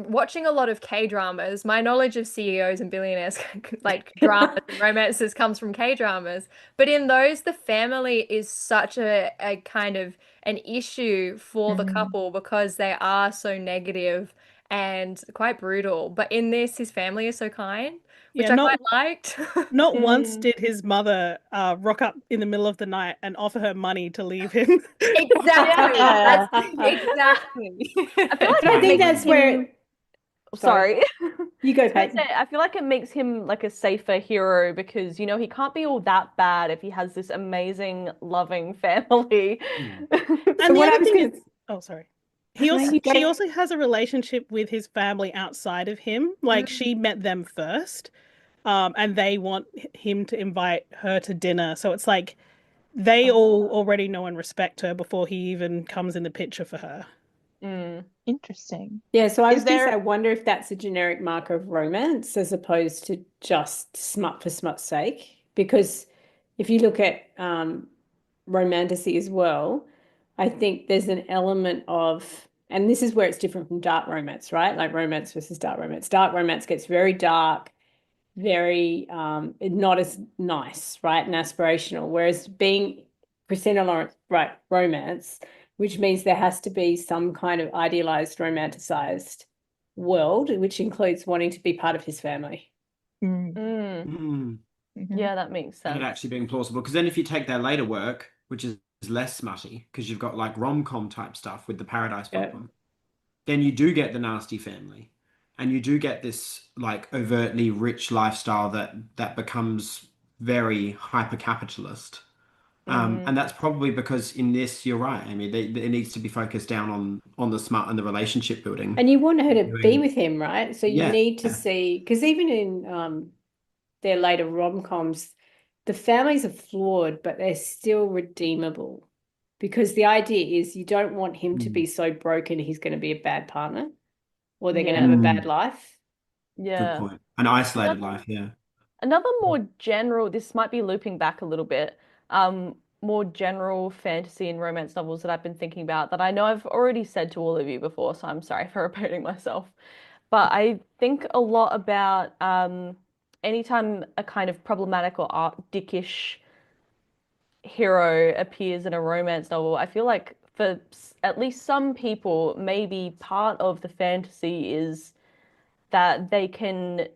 watching a lot of K-dramas, my knowledge of CEOs and billionaires, like dramas and romances, comes from K-dramas. But in those, the family is such a kind of an issue for the couple because they are so negative and quite brutal. But in this, his family is so kind, which I quite liked. Not once did his mother rock up in the middle of the night and offer her money to leave him. Exactly. Yeah. Exactly. I feel like I it think makes that's where him. Sorry. you go, I was gonna Peyton. say, I feel like it makes him like a safer hero because, you know, he can't be all that bad if he has this amazing, loving family. And So the what I other was thing going is, oh, sorry. No, you She go. also has a relationship with his family outside of him. Like she met them first, and they want him to invite her to dinner. So it's like they all already know and respect her before he even comes in the picture for her. Interesting. Yeah, so I Is was going to say, there I wonder if that's a generic marker of romance as opposed to just smut for smut's sake. Because if you look at romantasy as well, I think there's an element of, and this is where it's different from dark romance, right? Like romance versus dark romance. Dark romance gets very dark, very not as nice, right? And aspirational. Whereas being Christina Lawrence, right, romance, which means there has to be some kind of idealized, romanticized world, which includes wanting to be part of his family. Yeah, that makes And sense. it actually being plausible. Because then if you take their later work, which is less smutty, because you've got like rom-com type stuff with the Paradise Problem, then you do get the nasty family. And you do get this like overtly rich lifestyle that becomes very hyper-capitalist. And that's probably because in this, you're right, Amy, it needs to be focused down on the smut and the relationship building. And you want her to be with him, right? So you Yeah. need to see, because even in their later rom-coms, the families are flawed, but they're still redeemable. Because the idea is you don't want him to be so broken he's going to be a bad partner or they're going to have a bad life. Good Yeah. point. An isolated life, yeah. Another more general, this might be looping back a little bit, more general fantasy and romance novels that I've been thinking about that I know I've already said to all of you before, so I'm sorry for repeating myself. But I think a lot about anytime a kind of problematic or dickish hero appears in a romance novel, I feel like for at least some people, maybe part of the fantasy is that they can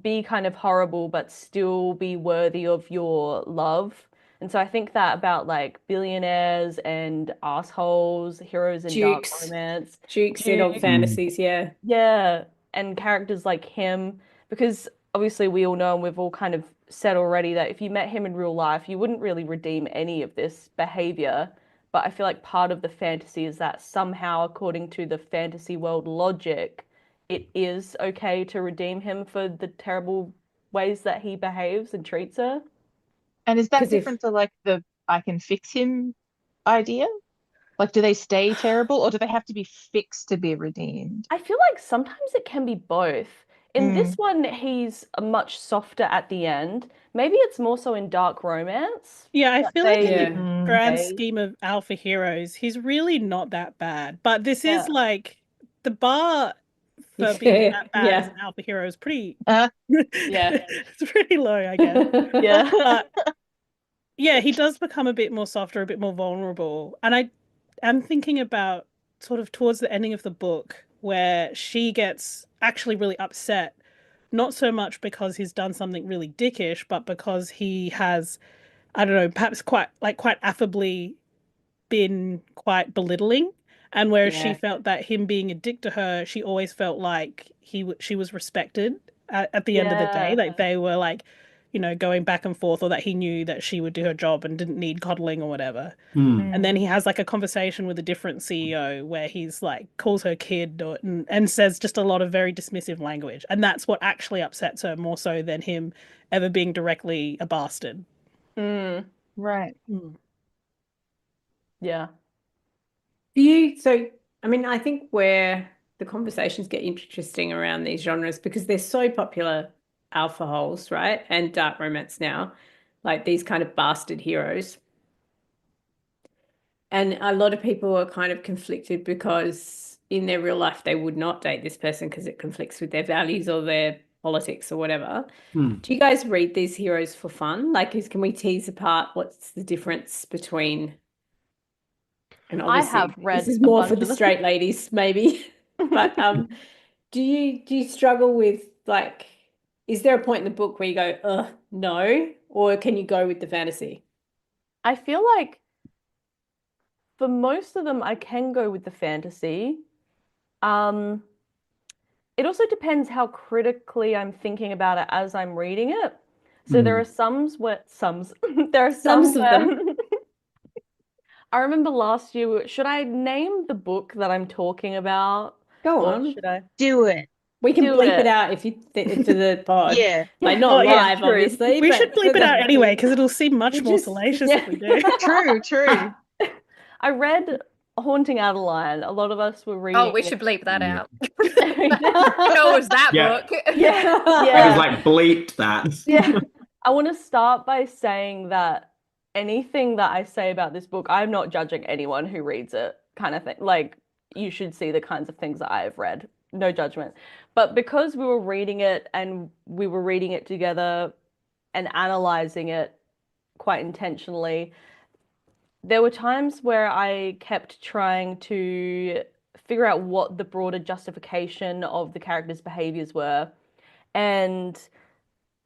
be kind of horrible but still be worthy of your love. And so I think that about like billionaires and assholes, heroes in dark romance, Dukes in old fantasies, yeah. yeah, and characters like him, because obviously we all know and we've all kind of said already that if you met him in real life, you wouldn't really redeem any of this behavior. But I feel like part of the fantasy is that somehow, according to the fantasy world logic, it is okay to redeem him for the terrible ways that he behaves and treats her. And is that 'Cause if- different to like the I can fix him idea? Like, do they stay terrible or do they have to be fixed to be redeemed? I feel like sometimes it can be both. In this one, he's much softer at the end. Maybe it's more so in dark romance. Yeah, I feel like in they the grand behave. scheme of alpha heroes, he's really not that bad. But this Yeah. is like the bar for being that bad as an alpha hero is pretty Yeah. it's pretty low, I guess. Yeah. But yeah, he does become a bit more softer, a bit more vulnerable. And I am thinking about sort of towards the ending of the book where she gets actually really upset, not so much because he's done something really dickish, but because he has, I don't know, perhaps quite affably been quite belittling. And whereas she felt that him being a dick to her, she always felt like she was respected at the end of the day. Like they were like, you know, going back and forth, or that he knew that she would do her job and didn't need coddling or whatever. And then he has like a conversation with a different CEO where he's like calls her kid and says just a lot of very dismissive language. And that's what actually upsets her more so than him ever being directly a bastard. Right. Yeah. So, I mean, I think where the conversations get interesting around these genres because they're so popular, alpha holes, right? And dark romance now, like these kind of bastard heroes. And a lot of people are kind of conflicted because in their real life they would not date this person because it conflicts with their values or their politics or whatever. Do you guys read these heroes for fun? Like, can we tease apart what's the difference between? And I obviously, have read this is a more bunch for the of them. straight ladies, maybe. But do you struggle with, like, is there a point in the book where you go, ugh, no, or can you go with the fantasy? I feel like for most of them, I can go with the fantasy. It also depends how critically I'm thinking about it as I'm reading it. So there are there are some Some of them. I remember last year, should I name the book that I'm talking about? Go Or on. should I? Do it. We can Do bleep it it. out if you into the pod. Yeah. Like, not Well, yeah, live, true. obviously, We but should for bleep it the- out anyway because it'll seem much We more just- salacious yeah. if we do. True. I read Haunting Adeline. A lot of us were reading Oh, we it. should bleep that Yeah. out. What was that Yeah. book? Yeah. I was like, bleeped that. Yeah. I want to start by saying that anything that I say about this book, I'm not judging anyone who reads it, kind of thing. Like, you should see the kinds of things that I've read. No judgment. But because we were reading it and we were reading it together and analyzing it quite intentionally, there were times where I kept trying to figure out what the broader justification of the characters' behaviors were. And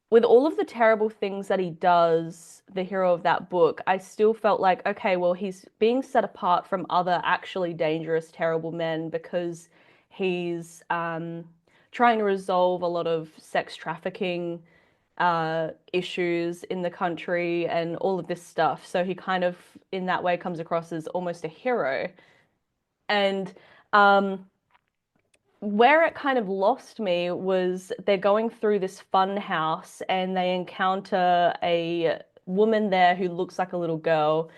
with all of the terrible things that he does, the hero of that book, I still felt like, okay, well, he's being set apart from other actually dangerous, terrible men because he's trying to resolve a lot of sex trafficking issues in the country and all of this stuff. So he kind of, in that way, comes across as almost a hero. And where it kind of lost me was they're going through this fun house and they encounter a woman there who looks like a little girl.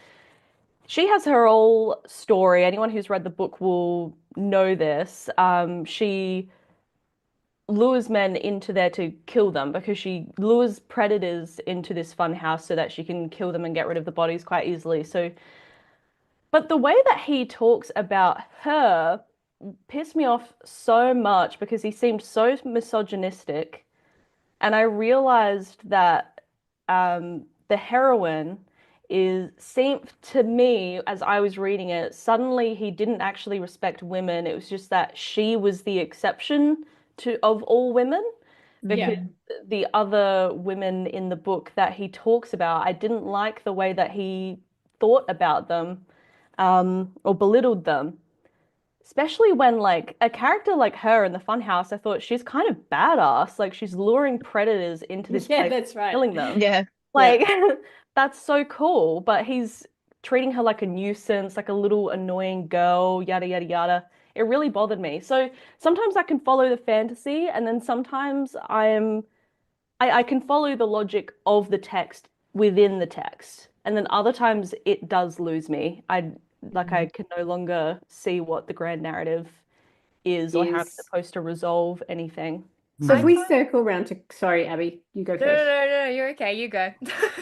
She has her whole story. Anyone who's read the book will know this. She lures men into there to kill them because she lures predators into this fun house so that she can kill them and get rid of the bodies quite easily. So, but the way that he talks about her pissed me off so much because he seemed so misogynistic. And I realized that the heroine seemed to me, as I was reading it, suddenly he didn't actually respect women. It was just that she was the exception of all women, because the other women in the book that he talks about, I didn't like the way that he thought about them or belittled them. Especially when, like, a character like her in the funhouse, I thought she's kind of badass. Like, she's luring predators into this place, that's right. killing them. Yeah. Like, that's so cool. But he's treating her like a nuisance, like a little annoying girl, yada, yada, yada. It really bothered me. So sometimes I can follow the fantasy, and then sometimes I can follow the logic of the text within the text. And then other times it does lose me. I can no longer see what the grand narrative is or how it's supposed to resolve anything. So if we circle around to, sorry, Abby, you go No, first. no, you're okay. You go.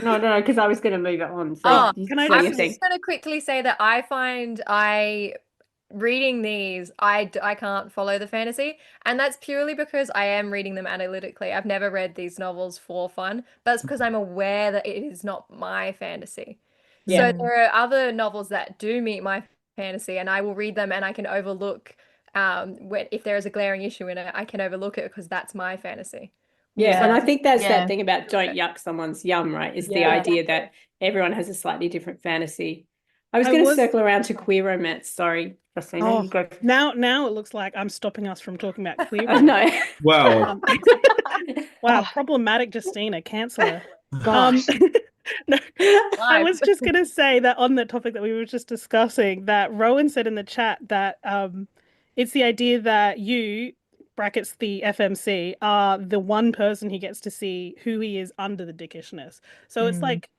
No, because I was going to move it on. So Oh, you can I say I'm your just thing. just going to quickly say that I find reading these, I can't follow the fantasy, and that's purely because I am reading them analytically. I've never read these novels for fun, but it's because I'm aware that it is not my fantasy. Yeah. So there are other novels that do meet my fantasy, and I will read them, and I can overlook if there is a glaring issue in it, I can overlook it because that's my fantasy. Yeah, and I So- think that's Yeah. that thing about don't yuck someone's yum, right? Is the Yeah. idea that everyone has a slightly different fantasy. I was I going to was- circle around to queer romance. Sorry, Christina, Oh, you go. now it looks like I'm stopping us from talking about queer. Oh, no. Well, Wow, Oh. problematic Justina, cancel her. Gosh. No, I Live. was just gonna say that on the topic that we were just discussing, that Rowan said in the chat that it's the idea that you brackets the FMC are the one person he gets to see who he is under the dickishness. So it's like,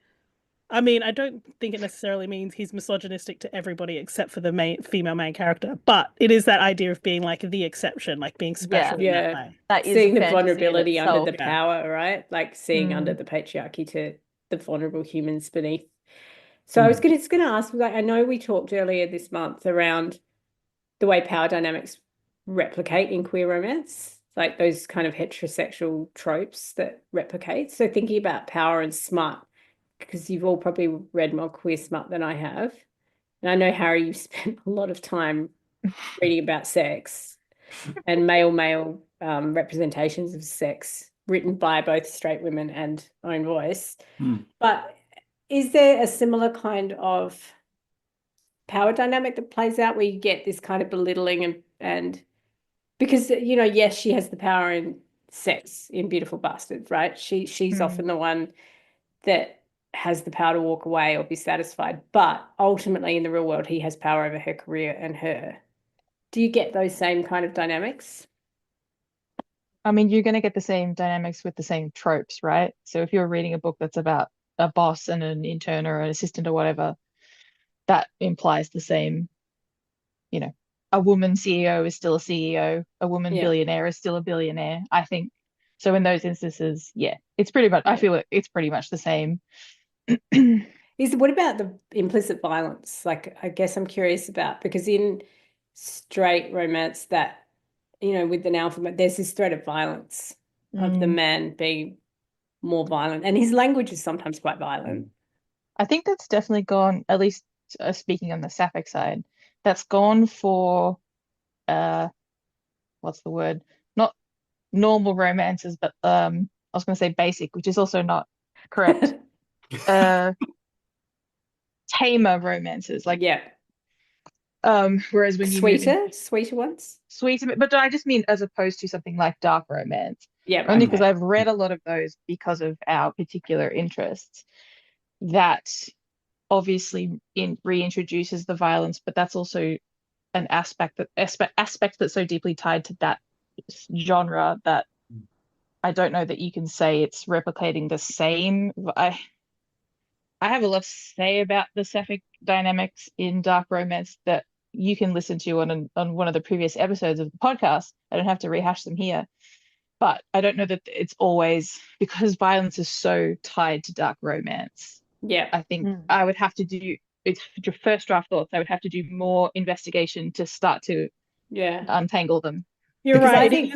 I mean, I don't think it necessarily means he's misogynistic to everybody except for the female main character, but it is that idea of being like the exception, like being special in that way. That is Seeing a the fantasy in vulnerability under itself. the power, right? Like seeing under Mm. the patriarchy to the vulnerable humans beneath. So I was just going to ask, like, I know we talked earlier this month around the way power dynamics replicate in queer romance, like those kind of heterosexual tropes that replicate. So thinking about power and smut, because you've all probably read more queer smut than I have. And I know, Harry, you've spent a lot of time reading about sex and male representations of sex written by both straight women and own voice. But is there a similar kind of power dynamic that plays out where you get this kind of belittling and because, you know, yes, she has the power in sex in Beautiful Bastard, right? She's often the one that has the power to walk away or be satisfied, but ultimately in the real world, he has power over her career and her. Do you get those same kind of dynamics? I mean, you're going to get the same dynamics with the same tropes, right? So if you're reading a book that's about a boss and an intern or an assistant or whatever, that implies the same, you know, a woman CEO is still a CEO, a woman billionaire is still a billionaire, I think. So in those instances, yeah, it's pretty much, I feel it's pretty much the same. What about the implicit violence? Like, I guess I'm curious about, because in straight romance that, you know, with an alpha, there's this threat of violence of the man being more violent, and his language is sometimes quite violent. I think that's definitely gone, at least speaking on the sapphic side, that's gone for, what's the word? Not normal romances, but I was going to say basic, which is also not correct. Tamer romances, like whereas when you move into sweeter ones, but I just mean as opposed to something like dark romance. Only because I've read a lot of those because of our particular interests. That obviously reintroduces the violence, but that's also an aspect that's so deeply tied to that genre that I don't know that you can say it's replicating the same. I have a lot to say about the sapphic dynamics in dark romance that you can listen to on one of the previous episodes of the podcast. I don't have to rehash them here. But I don't know that it's always, because violence is so tied to dark romance. Yeah. I think I would have to do, it's your first draft thoughts, I would have to do more investigation to start to untangle them. You're because right. I think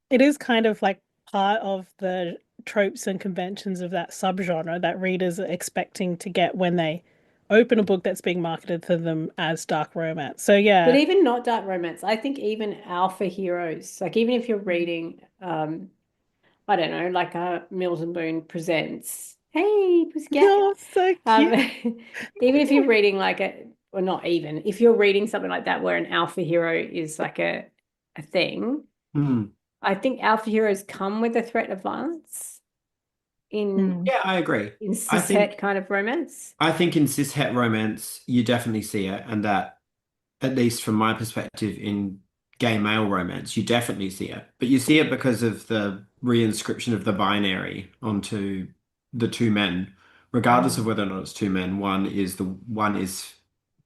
it is kind of like part of the tropes and conventions of that subgenre that readers are expecting to get when they open a book that's being marketed to them as dark romance. So yeah. But even not dark romance, I think even alpha heroes, like even if you're reading I don't know, like Mills and Boon presents, hey, pussycat. Oh, so cute. Even if you're reading like or not even, if you're reading something like that where an alpha hero is like a thing, I think alpha heroes come with a threat of violence yeah, I agree. In cis-het kind of romance. I think in cis-het romance, you definitely see it, and that, at least from my perspective, in gay male romance, you definitely see it. But you see it because of the reinscription of the binary onto the two men, regardless of whether or not it's two men. One is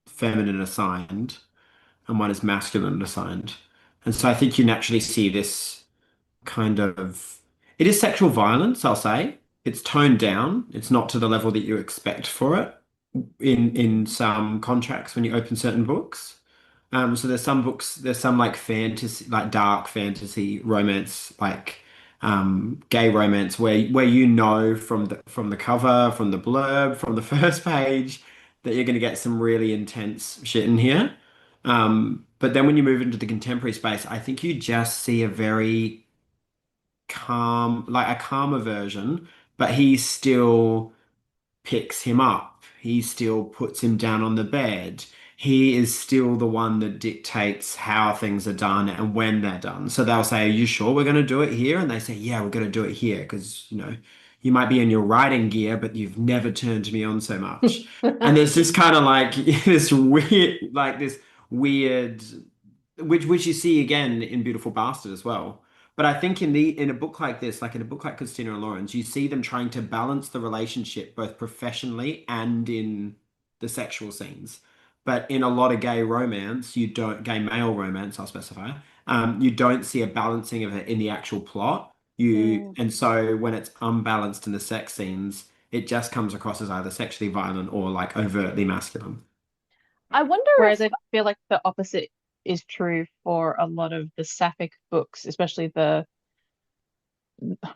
feminine assigned, and one is masculine assigned. And so I think you naturally see this kind of, it is sexual violence, I'll say. It's toned down. It's not to the level that you expect for it in some contracts when you open certain books. So there's some like fantasy, like dark fantasy romance, like gay romance where you know from the cover, from the blurb, from the first page that you're going to get some really intense shit in here. But then when you move into the contemporary space, I think you just see a very calm, like a calmer version, but he still picks him up. He still puts him down on the bed. He is still the one that dictates how things are done and when they're done. So they'll say, "Are you sure we're going to do it here?" And they say, "Yeah, we're going to do it here because, you know, you might be in your writing gear, but you've never turned me on so much." And there's just kind of like this weird, which you see again in Beautiful Bastard as well. But I think in a book like this, like in a book like Christina and Lauren's, you see them trying to balance the relationship both professionally and in the sexual scenes. But in a lot of gay romance, gay male romance, I'll specify, you don't see a balancing of it in the actual plot. And so when it's unbalanced in the sex scenes, it just comes across as either sexually violent or like overtly masculine. I wonder Whereas if I feel like the opposite is true for a lot of the sapphic books, especially the,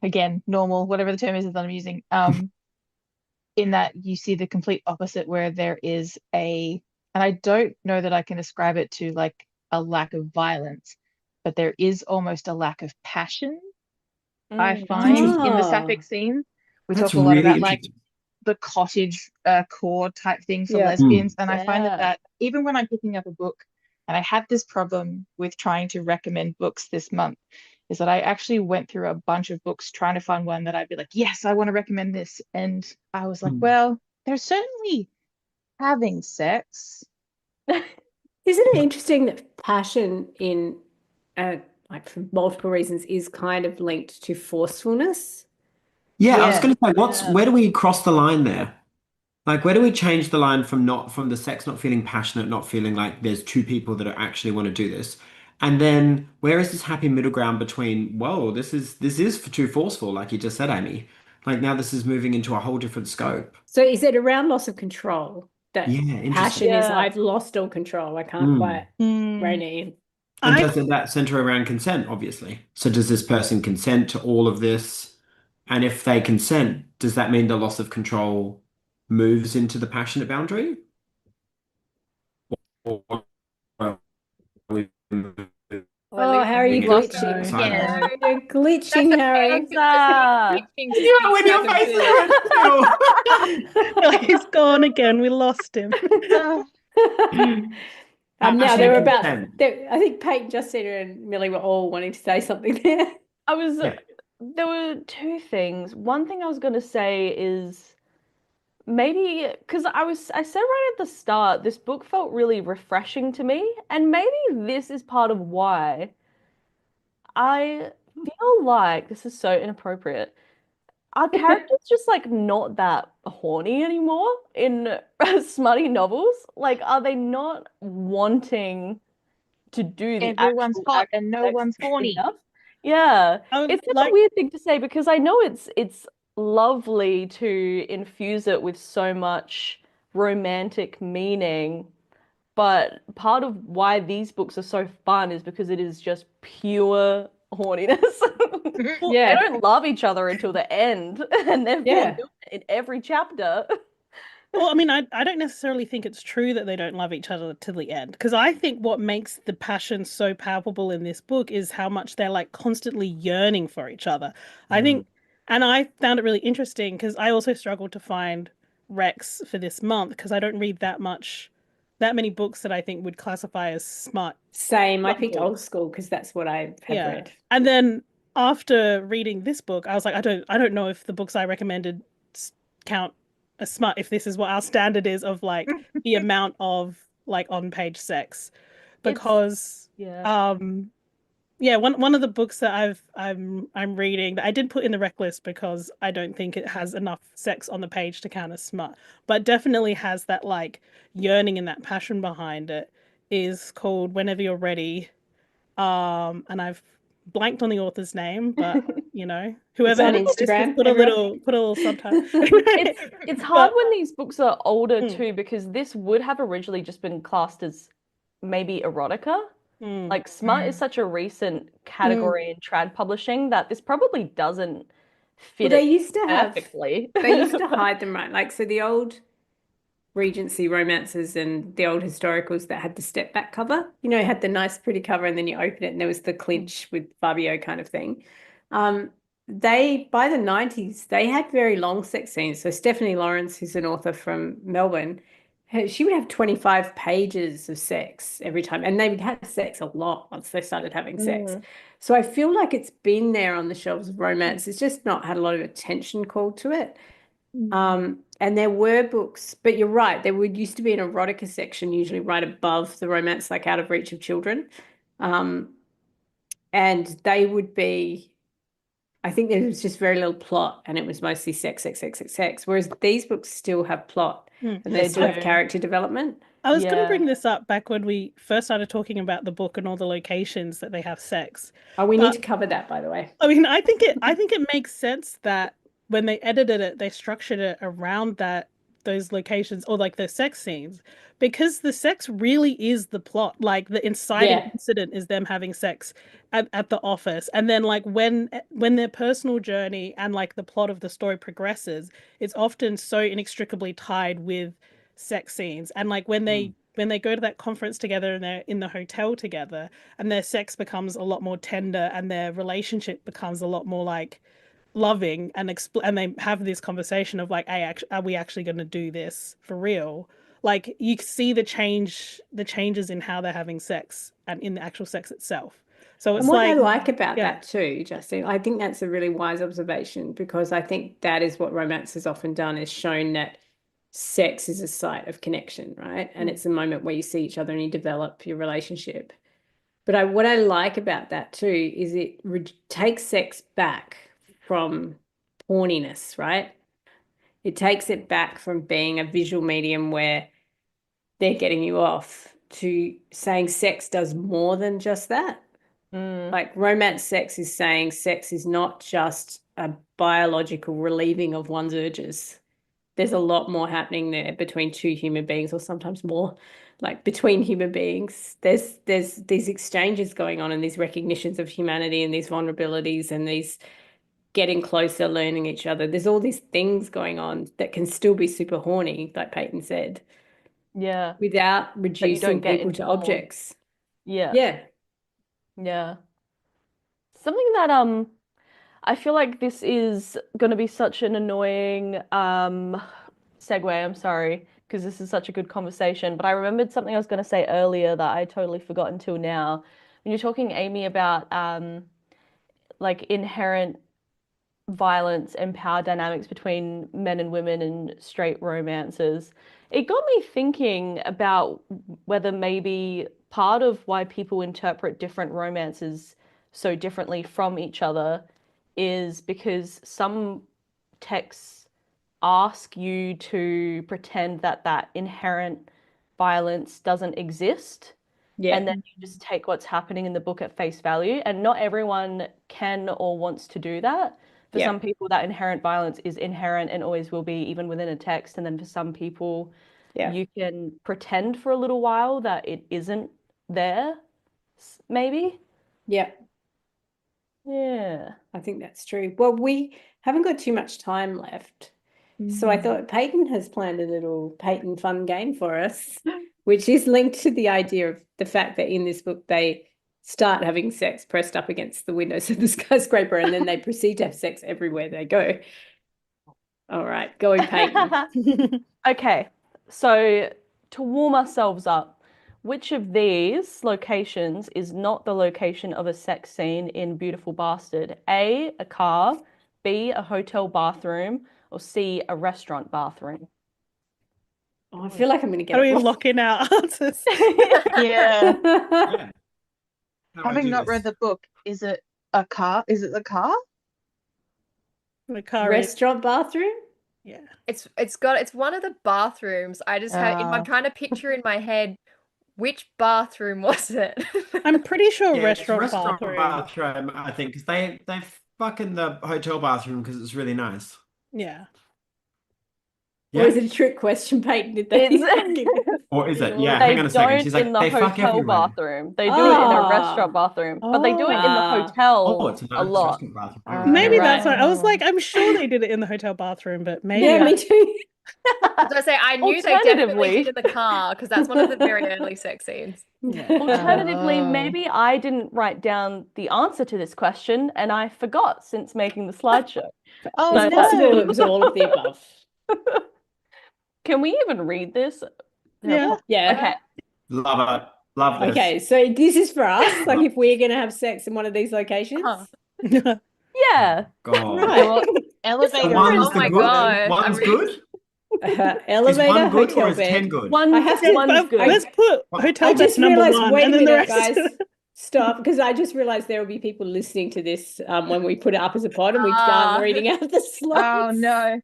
again, normal, whatever the term is that I'm using, in that you see the complete opposite where there is and I don't know that I can ascribe it to like a lack of violence, but there is almost a lack of passion, I find, in the sapphic scene. We That's talk a lot really about like interesting. the cottage core type thing for Yeah. lesbians, and I find Yeah. that even when I'm picking up a book, and I had this problem with trying to recommend books this month, is that I actually went through a bunch of books trying to find one that I'd be like, yes, I want to recommend this, and I was like, Mm. well, they're certainly having sex. Isn't it interesting that passion in like for multiple reasons is kind of linked to forcefulness? Yeah, I was Yeah. going to say, where do we cross the line there? Like, where do we change the line from the sex not feeling passionate, not feeling like there's two people that are actually want to do this? And then where is this happy middle ground between, whoa, this is for too forceful, like you just said, Amy. Like now this is moving into a whole different scope. So is it around loss of control that Yeah, interesting. passion is Yeah. I've lost all control. I can't quite rein it in. And I does that center around consent, obviously? So does this person consent to all of this? And if they consent, does that mean the loss of control moves into the passionate boundary? Or are we moving Oh, Harry, you're lost glitching. outside of Yeah. it? You're glitching, Harry. Hamza. When your face hurts, Oh, he's gone again. We lost him. Now Passion they're and about. consent. I think Peyton, Justina, and Millie were all wanting to say something there. Yeah. There were two things. One thing I was going to say is maybe because I said right at the start, this book felt really refreshing to me, and maybe this is part of why I feel like this is so inappropriate. Are characters just like not that horny anymore in smutty novels? Like, are they not wanting to do the Everyone's hot and no sex one's horny. enough? Yeah, it's such a Like, weird thing to say because I know it's lovely to infuse it with so much romantic meaning, but part of why these books are so fun is because it is just pure horniness. Yeah. They don't love each other until the end, and they've been Yeah. doing it in every chapter. well, I mean, I don't necessarily think it's true that they don't love each other to the end, because I think what makes the passion so palpable in this book is how much they're like constantly yearning for each other. I think, and I found it really interesting because I also struggled to find Rex for this month because I don't read that many books that I think would classify as smut. Same. I Not picked good. old school because that's what I have Yeah. read. And then after reading this book, I was like, I don't know if the books I recommended count as smut, if this is what our standard is of like the amount of like on-page sex. Because Yeah. yeah, one of the books that I'm reading that I did put in the rec list because I don't think it has enough sex on the page to count as smut, but definitely has that like yearning and that passion behind it, is called Whenever You're Ready. And I've blanked on the author's name, but you know, whoever on edits this, Instagram, put everyone. a little subtitle. It's hard But when these books are older Mm. too, because this would have originally just been classed as maybe erotica. Like smut is such a recent category in trad publishing that this probably doesn't Well, fit they it used to have. perfectly. They used to hide them, right? Like, so the old Regency romances and the old historicals that had the step back cover, you know, had the nice pretty cover, and then you open it and there was the clinch with Fabio kind of thing. They, by the 90s, they had very long sex scenes. So Stephanie Lawrence, who's an author from Melbourne, she would have 25 pages of sex every time, and they would have sex a lot once they started having sex. So I feel like it's been there on the shelves of romance. It's just not had a lot of attention called to it. And there were books, but you're right, there would used to be an erotica section usually right above the romance, like Out of Reach of Children. And they would be, I think there was just very little plot and it was mostly sex, sex, sex, sex, sex. Whereas these books still have plot and they They still have do. character development. I was going to Yeah. bring this up back when we first started talking about the book and all the locations that they have sex. Oh, we need But- to cover that, by the way. I mean, I think it makes sense that when they edited it, they structured it around that those locations or like the sex scenes, because the sex really is the plot. Like the inciting incident is them having sex at the office, and then like when their personal journey and like the plot of the story progresses, it's often so inextricably tied with sex scenes. And like when they go to that conference together and they're in the hotel together, and their sex becomes a lot more tender and their relationship becomes a lot more like loving, and they have this conversation of like, hey, are we actually going to do this for real? Like you see the changes in how they're having sex and in the actual sex itself. So it's and what like, I like about that too, Justine, I think that's a really wise observation, because I think that is what romance has often done, is shown that sex is a site of connection, right? And it's a moment where you see each other and you develop your relationship. But what I like about that too is it takes sex back from porniness, right? It takes it back from being a visual medium where they're getting you off to saying sex does more than just that. Like romance sex is saying sex is not just a biological relieving of one's urges. There's a lot more happening there between two human beings, or sometimes more, like between human beings. There's these exchanges going on, and these recognitions of humanity, and these vulnerabilities, and these getting closer, learning each other. There's all these things going on that can still be super horny, like Peyton said. Yeah. Without reducing people to objects. Yeah. Yeah. Yeah. Something that I feel like this is going to be such an annoying segue, I'm sorry, because this is such a good conversation, but I remembered something I was going to say earlier that I totally forgot until now. When you're talking, Amy, about like inherent violence and power dynamics between men and women and straight romances, it got me thinking about whether maybe part of why people interpret different romances so differently from each other is because some texts ask you to pretend that that inherent violence doesn't exist. Yeah. And then you just take what's happening in the book at face value. And not everyone can or wants to do that. For some people, that inherent violence is inherent and always will be, even within a text. And then for some people, you can pretend for a little while that it isn't there, maybe. Yeah. Yeah. I think that's true. Well, we haven't got too much time left. So I thought Peyton has planned a little Peyton fun game for us, which is linked to the idea of the fact that in this book they start having sex pressed up against the windows of the skyscraper, and then they proceed to have sex everywhere they go. All right, going Peyton. Okay, so to warm ourselves up, which of these locations is not the location of a sex scene in Beautiful Bastard? A car, B, a hotel bathroom, or C, a restaurant bathroom? Oh, I feel like I'm going to get how do it we wrong. lock in our answers? Yeah. Yeah. How do I Having do not this? read the book, is it a car? Is it the car? The car Restaurant bathroom? yeah. It's one of the bathrooms. I just had I'm trying to picture in my head which bathroom was it. I'm pretty sure Yeah, it's restaurant bathroom. I think, because they fuck in the hotel bathroom because it's really nice. Yeah. Or Yeah. is it a trick question, Peyton? Did they Or is it? Yeah, They hang on a second. don't She's in like, the they fuck hotel everywhere. bathroom. They do it in a restaurant Ah. bathroom, but they do it in the Ah. hotel Oh, it's a a nice lot. restaurant bathroom. Oh, Maybe You're that's right. why I was like, I'm sure they did it in the hotel bathroom, but maybe Yeah, me too. As I say, I knew they definitely Alternatively- did in the car because that's one of the very early sex scenes. Alternatively, Oh. maybe I didn't write down the answer to this question and I forgot since making the slideshow. Oh, It's But- possible it was all of the above. Can we even read this? Yeah. Yeah. Okay. Love it. Love this. Okay, so this is for us. Like if we're going to have sex in one of these locations. Huh. Yeah. God. Right. well, elevator. One's Oh my the good. God, One's I'm really- good. Elevator, Is one good hotel or is 10 bed. good? One's to- good. Let's put hotel I bed just number realized, one, wait a and then the minute, rest. guys. Stop, because I just realized there will be people listening to this when we put it up as a pod and we aren't reading out the slides. Oh no.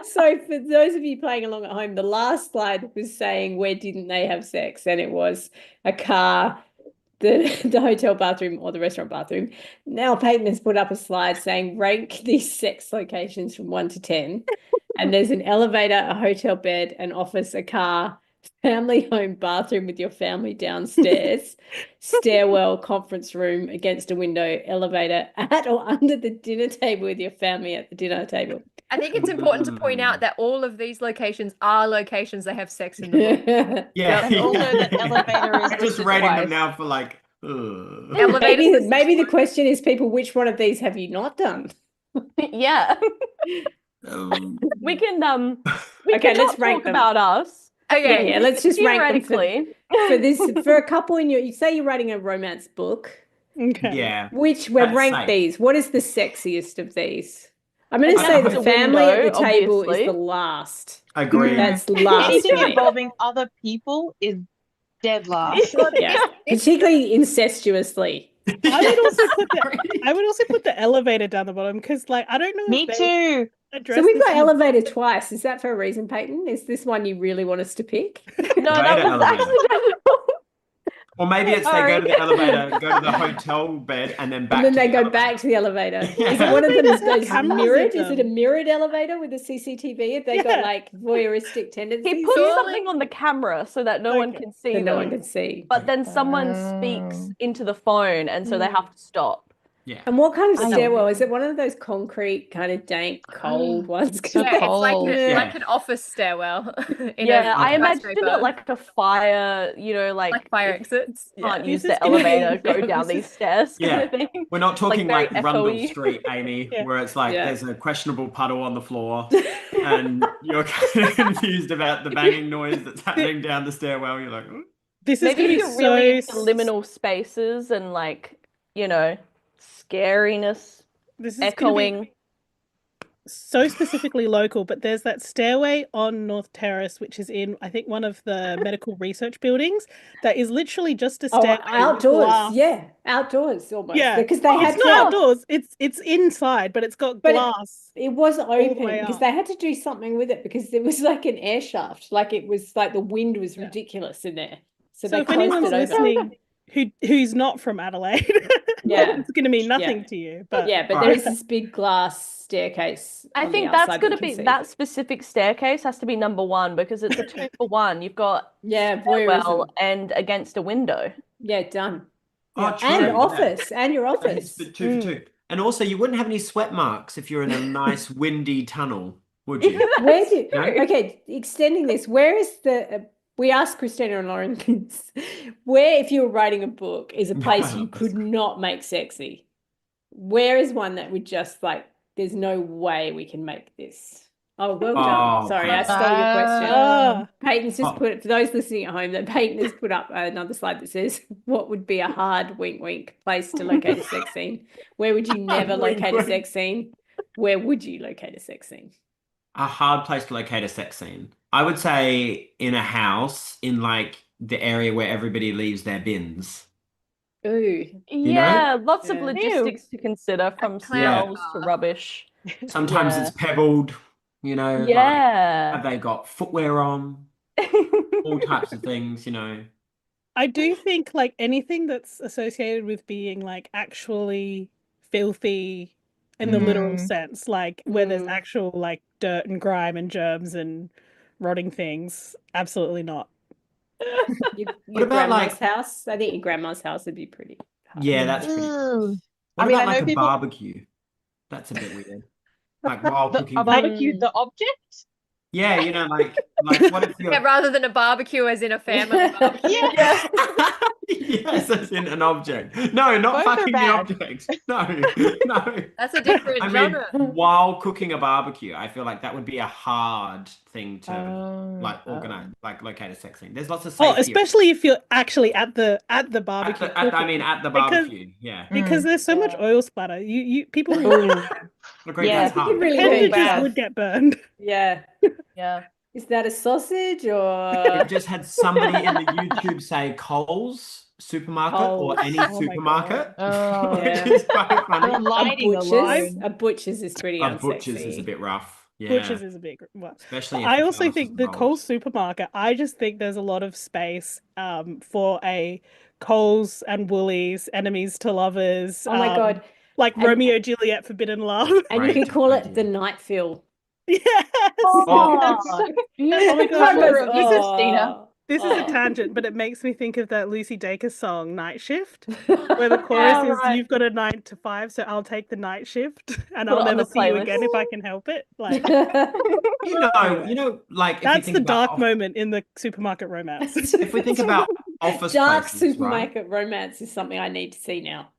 So for those of you playing along at home, the last slide was saying where didn't they have sex, and it was a car, the hotel bathroom or the restaurant bathroom. Now Peyton has put up a slide saying rank these sex locations from 1 to 10. And there's an elevator, a hotel bed, an office, a car, family home, bathroom with your family downstairs, stairwell, conference room against a window, elevator, at or under the dinner table with your family at the dinner table. I think it's important to point out that all of these locations are locations that have sex in the book. Yeah. And also the elevator is I'm just listed rating them twice. now for like, Elevators Maybe the question is, people, which one of these have you not done? Yeah. We can Okay, let's not rank talk them. about us. Okay. Yeah, let's just rank them Theoretically. for this, for a couple in you say you're writing a romance book. Okay. yeah. Which we've That's ranked safe. these. What is the sexiest of these? I'm going to I say think the it's a family at window, the table is obviously. the last. Agreed. That's last Anything for me. involving other people is dead last. Yeah, particularly incestuously. I would also put the elevator down the bottom because, like, I don't know Me if they too. address So we've this got in the- elevator twice. Is that for a reason, Peyton? Is this one you really want us to pick? No, that Elevator, was elevator. accidental. Or maybe it's they go to the elevator, go to the hotel bed, and then back. And then to they the go elevator. back to the elevator. Yeah. Is it one of them is those Cameras mirrored? in Is it a them. mirrored elevator with a CCTV? Have they got Yeah. like voyeuristic tendencies? He puts Surely- something on the camera so that no one Okay. can see that no one them. can see. But then someone speaks into the phone, and so they have to stop. Yeah. And what kind of I know. stairwell? Is it one of those concrete, kind of dank, cold ones? 'Cause So they- Yeah, it's like cold. like an office stairwell. In Yeah, a I imagine skyscraper. it like a fire, like fire if exits. you can't Yeah. use This is the gonna be- elevator, go yeah, down this these stairs kind Yeah. of thing. We're not talking very like Rundle echoey. Street, Amy, Yeah. where it's like Yeah. there's a questionable puddle on the floor and you're kind of confused about the banging noise that's happening down the stairwell. You're like, "Ooh." This is Maybe going to if be you're really so into liminal spaces and scariness, this is gonna be echoing. so specifically local, but there's that stairway on North Terrace, which is in, I think, one of the medical research buildings, that is literally just a Oh, stairway with outdoors. glass. Yeah, outdoors almost. Yeah. Because they Oh, had it's to, not outdoors. It's inside, but it's got But glass. it was the open way because up. they had to do something with it because there was like an air shaft. Like it was like the wind was Yeah. ridiculous in there. So So they if closed anyone's it over. listening who's not from Adelaide, Yeah. it's going to mean nothing to you. But Yeah, but All there right. is this big glass staircase. I on the think that's outside going to you can be see. that specific staircase has to be number one because it's a 2-for-1. You've got Yeah, well voyeurism. and against a window. Yeah, done. Oh, Yeah. true. And yeah. office. And your It's office. the 2 for 2. And also, you wouldn't have any sweat marks if you're in a nice windy tunnel, would you? Where do No? okay, extending this, where is the we asked Christina and Lauren where, if you were writing a book, is a place you could not make sexy? Where is one that would just like, there's no way we can make this? Oh, well done. Oh, Sorry, I perfect. stole your question. Ah, Peyton's just Oh. put it, for those listening at home, that Peyton has put up another slide that says, what would be a hard wink wink place to locate a sex scene? Where would you never Wink, locate a wink. sex scene? Where would you locate a sex scene? A hard place to locate a sex scene. I would say in a house, in like the area where everybody leaves their bins. Ooh. Yeah, lots of Yeah. logistics to consider from cloud smells to car. rubbish. Sometimes Yeah. it's pebbled, like, Yeah. have they got footwear on? All types of things, I do think like anything that's associated with being like actually filthy in the literal sense, like where there's Mm. actual like dirt and grime and germs and rotting things, absolutely not. Your about, grandma's like- house? I think your grandma's house would be pretty hard. Yeah, that's pretty. Mm. What I mean, about I know like a people- barbecue? That's a bit weird. Like while cooking. A barbecue, the object? Yeah, like what if you're Yeah, rather than a barbecue as in a family barbecue. Yeah. Yes, as in an object. No, not Both are fucking the bad. object. No, no. That's a different I mean, genre. while cooking a barbecue, I feel like that would be a hard thing to Oh, organize, like locate a sex scene. There's lots of Oh, safety. especially if you're actually at the at barbecue. the, I mean, at the Because- barbecue. Yeah, because there's so much Yeah. oil splatter. You people agree. Yeah. That's hard. Really appendages bad. would get burned. Yeah. Yeah. Is that a sausage or It just had somebody in the YouTube say Coles supermarket or Coles. any Oh my supermarket, Oh, Yeah. which is quite the funny. lighting butcher's? alone. A butcher's is pretty A unsexy. butcher's is a bit rough. Yeah, Butchers is a big one. especially. If I the also house think is the involved. Coles supermarket, I just think there's a lot of space for a Coles and Woolies, enemies to lovers. Oh my God. Like And- Romeo Juliet Forbidden Love. And you Great could call it idea. the night fill. Yes. Oh, That's so beautiful. Oh my God. Remember this, Christina. This is a Oh. tangent, but it makes me think of that Lucy Dacus song, Night Shift, where the chorus is, right. you've got a 9 to 5, so I'll take the night shift and Put I'll it on never the see you playlist. again if I can help it. Like, Like if you that's think the about dark moment in the supermarket romance. if we think about office Dark places, right? supermarket romance is something I need to see now.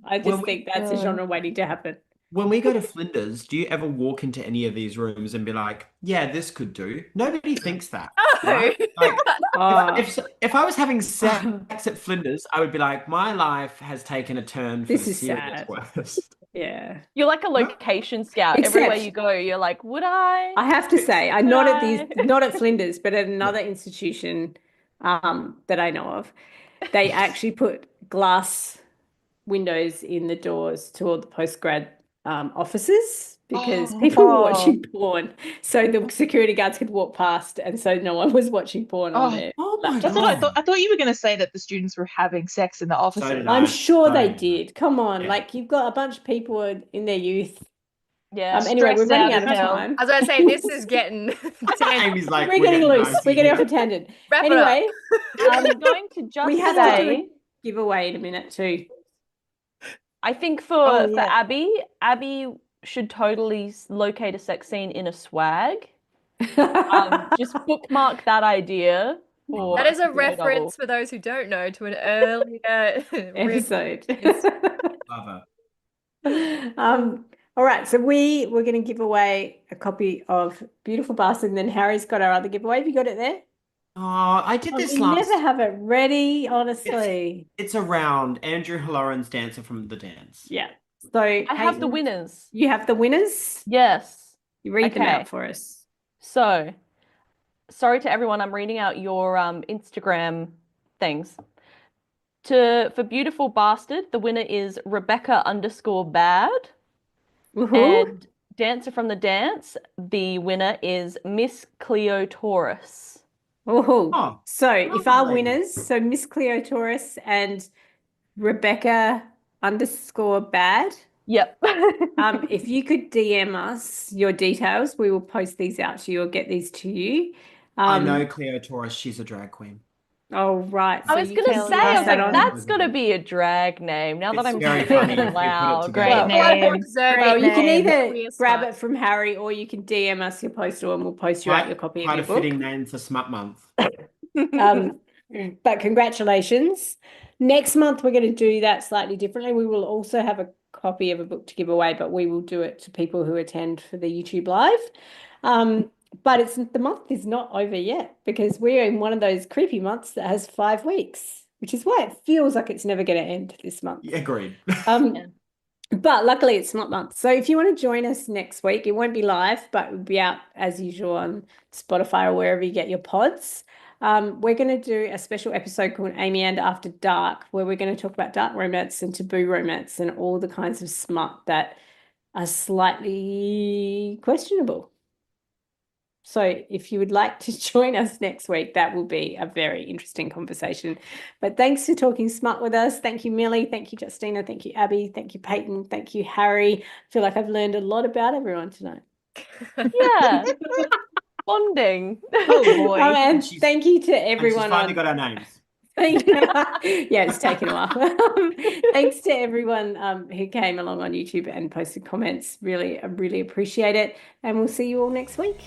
I just Well, think that's a genre waiting to happen. When we go to Flinders, do you ever walk into any of these rooms and be like, "Yeah, this could do"? Nobody thinks that. Right? Like, Oh, if I was having sex at Flinders, I would be like, "My life has taken a turn for This the is serious sad. worst." yeah. You're like a location scout. Everywhere Except- you go, you're like, would I? I have to say, I'm Would not at I? not at Flinders, but at another institution that I know of, they actually put glass windows in the doors to all the postgrad offices because people were watching porn. So the security guards could walk past, and so no one was watching porn on Oh, there. Oh my That's what I God. thought. I thought you were going to say that the students were having sex in the offices. did I'm I. sure they Right. did. Come on, Yeah. like you've got a bunch of people in their youth. Yeah. Anyway, we're stressed running out out as of hell. time. I was going to say, this is getting Amy's like, We're getting loose. nosy We're getting off here." a tangent. Wrap it up. Anyway, I'm going to just we have to do say, a giveaway in a minute too. I think for Oh, yeah. Abby should totally locate a sex scene in a swag. Just bookmark that idea. For That is a Double. reference for those who don't know to an earlier episode. Love All right, so we're going to give away a copy of Beautiful Bastard, and then Harry's got our other giveaway. Have you got it there? Oh, I did this We last. never have it ready, honestly. It's around Andrew Halloran's Dancer from the Dance. Yeah. So I have the Peyton, winners. You have the winners? Yes. You read them Okay. out for us. So, sorry to everyone, I'm reading out your Instagram things. For Beautiful Bastard, the winner is Rebecca_bad. Woohoo. And Dancer from the Dance, the winner is Miss Cleo Taurus. Woohoo. Oh, So if our lovely. winners, so Miss Cleo Taurus and Rebecca_bad, Yep. if you could DM us your details, we will post these out to you or get these to you. I know Cleo Taurus, she's a drag queen. Oh, right. I So was you going to can say, I pass was that like, on. that's got to be a drag name now that It's I'm very saying funny it if we put it loud. Great together. name. Well, you can either Queer grab smut. it from Harry or you can DM us your poster and we'll post you out your copy of Quite your a book. fitting name for Smut Month. But congratulations. Next month, we're going to do that slightly differently. We will also have a copy of a book to give away, but we will do it to people who attend for the YouTube Live. But the month is not over yet because we're in one of those creepy months that has 5 weeks, which is why it feels like it's never going to end this month. Yeah, agreed. But luckily it's not month. So if you want to join us next week, it won't be live, but it will be out as usual on Spotify or wherever you get your pods. We're going to do a special episode called Amy and After Dark, where we're going to talk about dark romance and taboo romance and all the kinds of smut that are slightly questionable. So if you would like to join us next week, that will be a very interesting conversation. But thanks for talking smut with us. Thank you, Millie. Thank you, Justina. Thank you, Abby. Thank you, Peyton. Thank you, Harry. I feel like I've learned a lot about everyone tonight. Yeah. Bonding. Oh boy. And she's- thank you to And she's everyone finally on. got our names. Thank you. Yeah, it's taken a while. Thanks to everyone who came along on YouTube and posted comments. Really, I really appreciate it. And we'll see you all next week.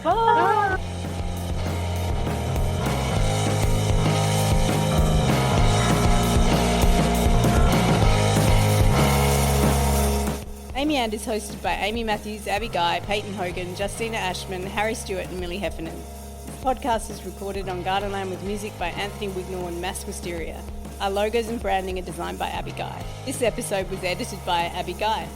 Bye. Amy And is hosted by Amy Matthews, Abby Guy, Peyton Hogan, Justina Ashman, Harry Stewart and Millie Heffernan. This podcast is recorded on Gardenland with music by Anthony Wignall and Mass Wisteria. Our logos and branding are designed by Abby Guy. This episode was edited by Abby Guy.